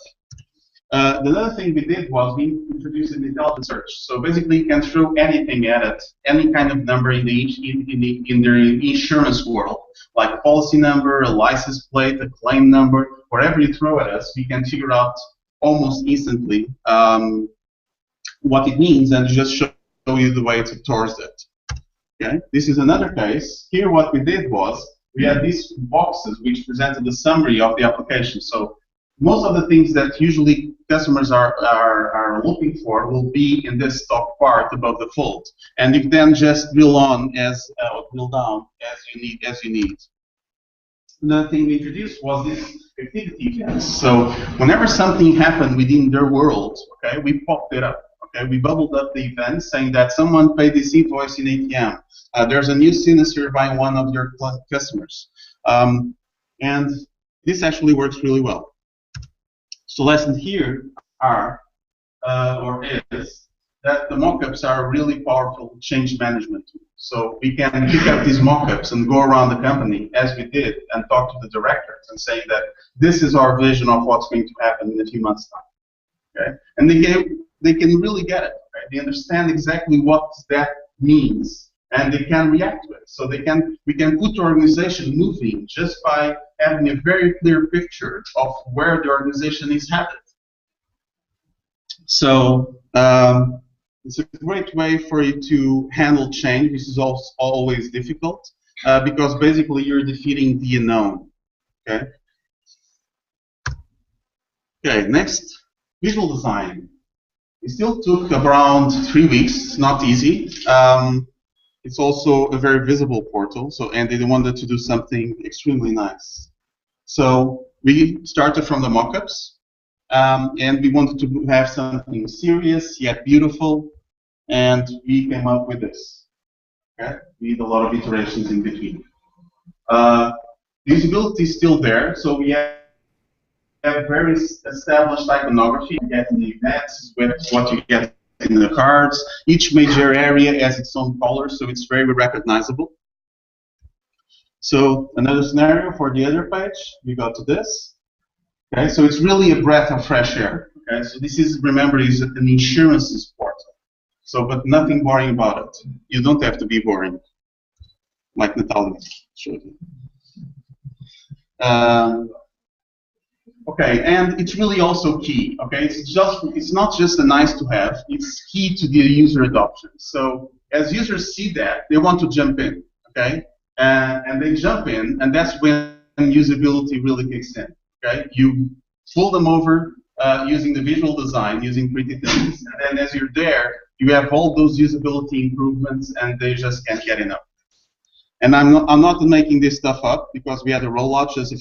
The other thing we did was we introduced an intelligent search. So basically, you can throw anything at it, any kind of number in the insurance world, like a policy number, a license plate, a claim number, whatever you throw at us, we can figure out almost instantly what it means and just show you the way towards it. Okay, this is another case. Here, what we did was we had these boxes which presented a summary of the application. So most of the things that usually customers are looking for will be in this top part above the fold, and you then just drill down as you need. Another thing we introduced was this activity events. So whenever something happened within their world, okay, we popped it up. Okay, we bubbled up the event saying that someone paid this invoice in ATM. There's a new signature by one of your customers, and this actually works really well. So lesson here is that the mockups are a really powerful change management tool. So we can pick up these mockups and go around the company as we did and talk to the directors and say that this is our vision of what's going to happen in a few months' time. Okay, and they can really get it. Right? They understand exactly what that means, and they can react to it. So we can put the organization moving just by having a very clear picture of where the organization is headed. So It's a great way for you to handle change, which is also always difficult, because basically you're defeating the unknown. Okay. Okay. Next, visual design. It still took around 3 weeks. It's not easy. It's also a very visible portal. So, and they wanted to do something extremely nice. So we started from the mock-ups, and we wanted to have something serious yet beautiful, and we came up with this. Okay, with a lot of iterations in between. Usability is still there, so we have very established iconography. You get in the events with what you get in the cards. Each major area has its own color, so it's very recognizable. So another scenario for the other page, we go to this. Okay, so it's really a breath of fresh air. Okay, so this is, remember, is an insurances portal. So, but nothing boring about it. You don't have to be boring, like Natalia showed you. Okay, and it's really also key. Okay, it's not just a nice to have. It's key to the user adoption. So as users see that, they want to jump in. Okay, and they jump in, and that's when usability really kicks in. Okay, you pull them over using the visual design, using pretty things, and then as you're there, you have all those usability improvements, and they just can't get enough. And I'm not making this stuff up, because we had a rollout just a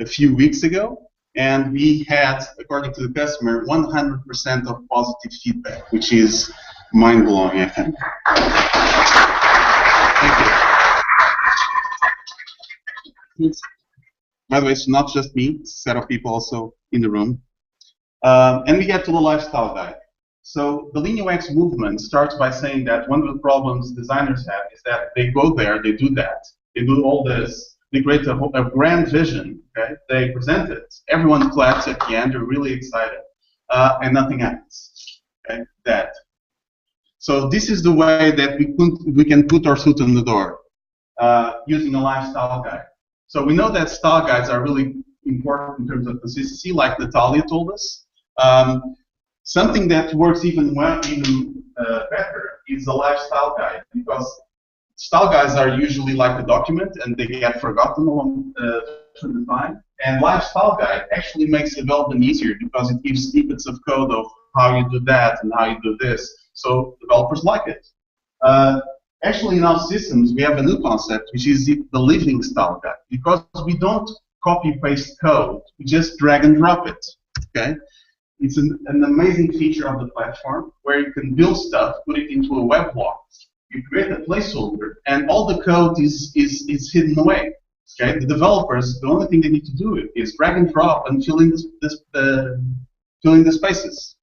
few weeks ago, and we had, according to the customer, 100% of positive feedback, which is mind-blowing, I think. Thank you. By the way, it's not just me, it's a set of people also in the room. And we get to the lifestyle guide. So the Lean UX movement starts by saying that one of the problems designers have is that they go there, they do that, they do all this, they create a grand vision, okay? They present it, everyone claps at the end, they're really excited, and nothing happens. Okay? That. So this is the way that we can put our foot in the door, using a lifestyle guide. So we know that style guides are really important in terms of consistency, like Natalia told us. Something that works even better is a lifestyle guide, because style guides are usually like a document and they get forgotten along the time. And lifestyle guide actually makes development easier, because it gives snippets of code of how you do that and how you do this. So developers like it. Actually, in our systems, we have a new concept, which is the living style guide, because we don't copy-paste code, we just drag and drop it. Okay? It's an amazing feature of the platform, where you can build stuff, put it into a web block, you create a placeholder, and all the code is hidden away. Okay? The developers, the only thing they need to do is drag and drop and fill in the spaces.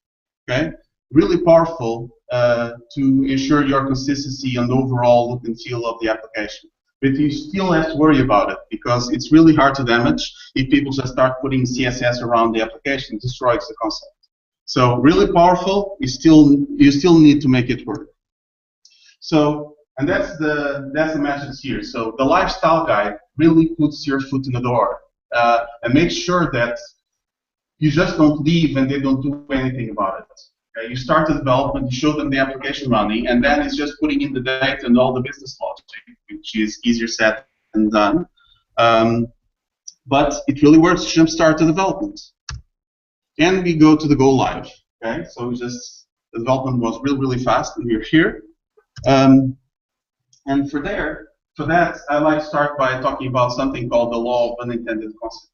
Okay? Really powerful to ensure your consistency and overall look and feel of the application. But you still have to worry about it, because it's really hard to damage if people just start putting CSS around the application. It destroys the concept. So really powerful. You still need to make it work. So, and that's the message here. So the lifestyle guide really puts your foot in the door and makes sure that you just don't leave and they don't do anything about it. Okay? You start the development, you show them the application running, and then it's just putting in the data and all the business logic, which is easier said than done. But it really works to jumpstart the development. And we go to the go live. Okay, so the development was really fast, and we're here. And for that, I like to start by talking about something called the law of unintended consequences.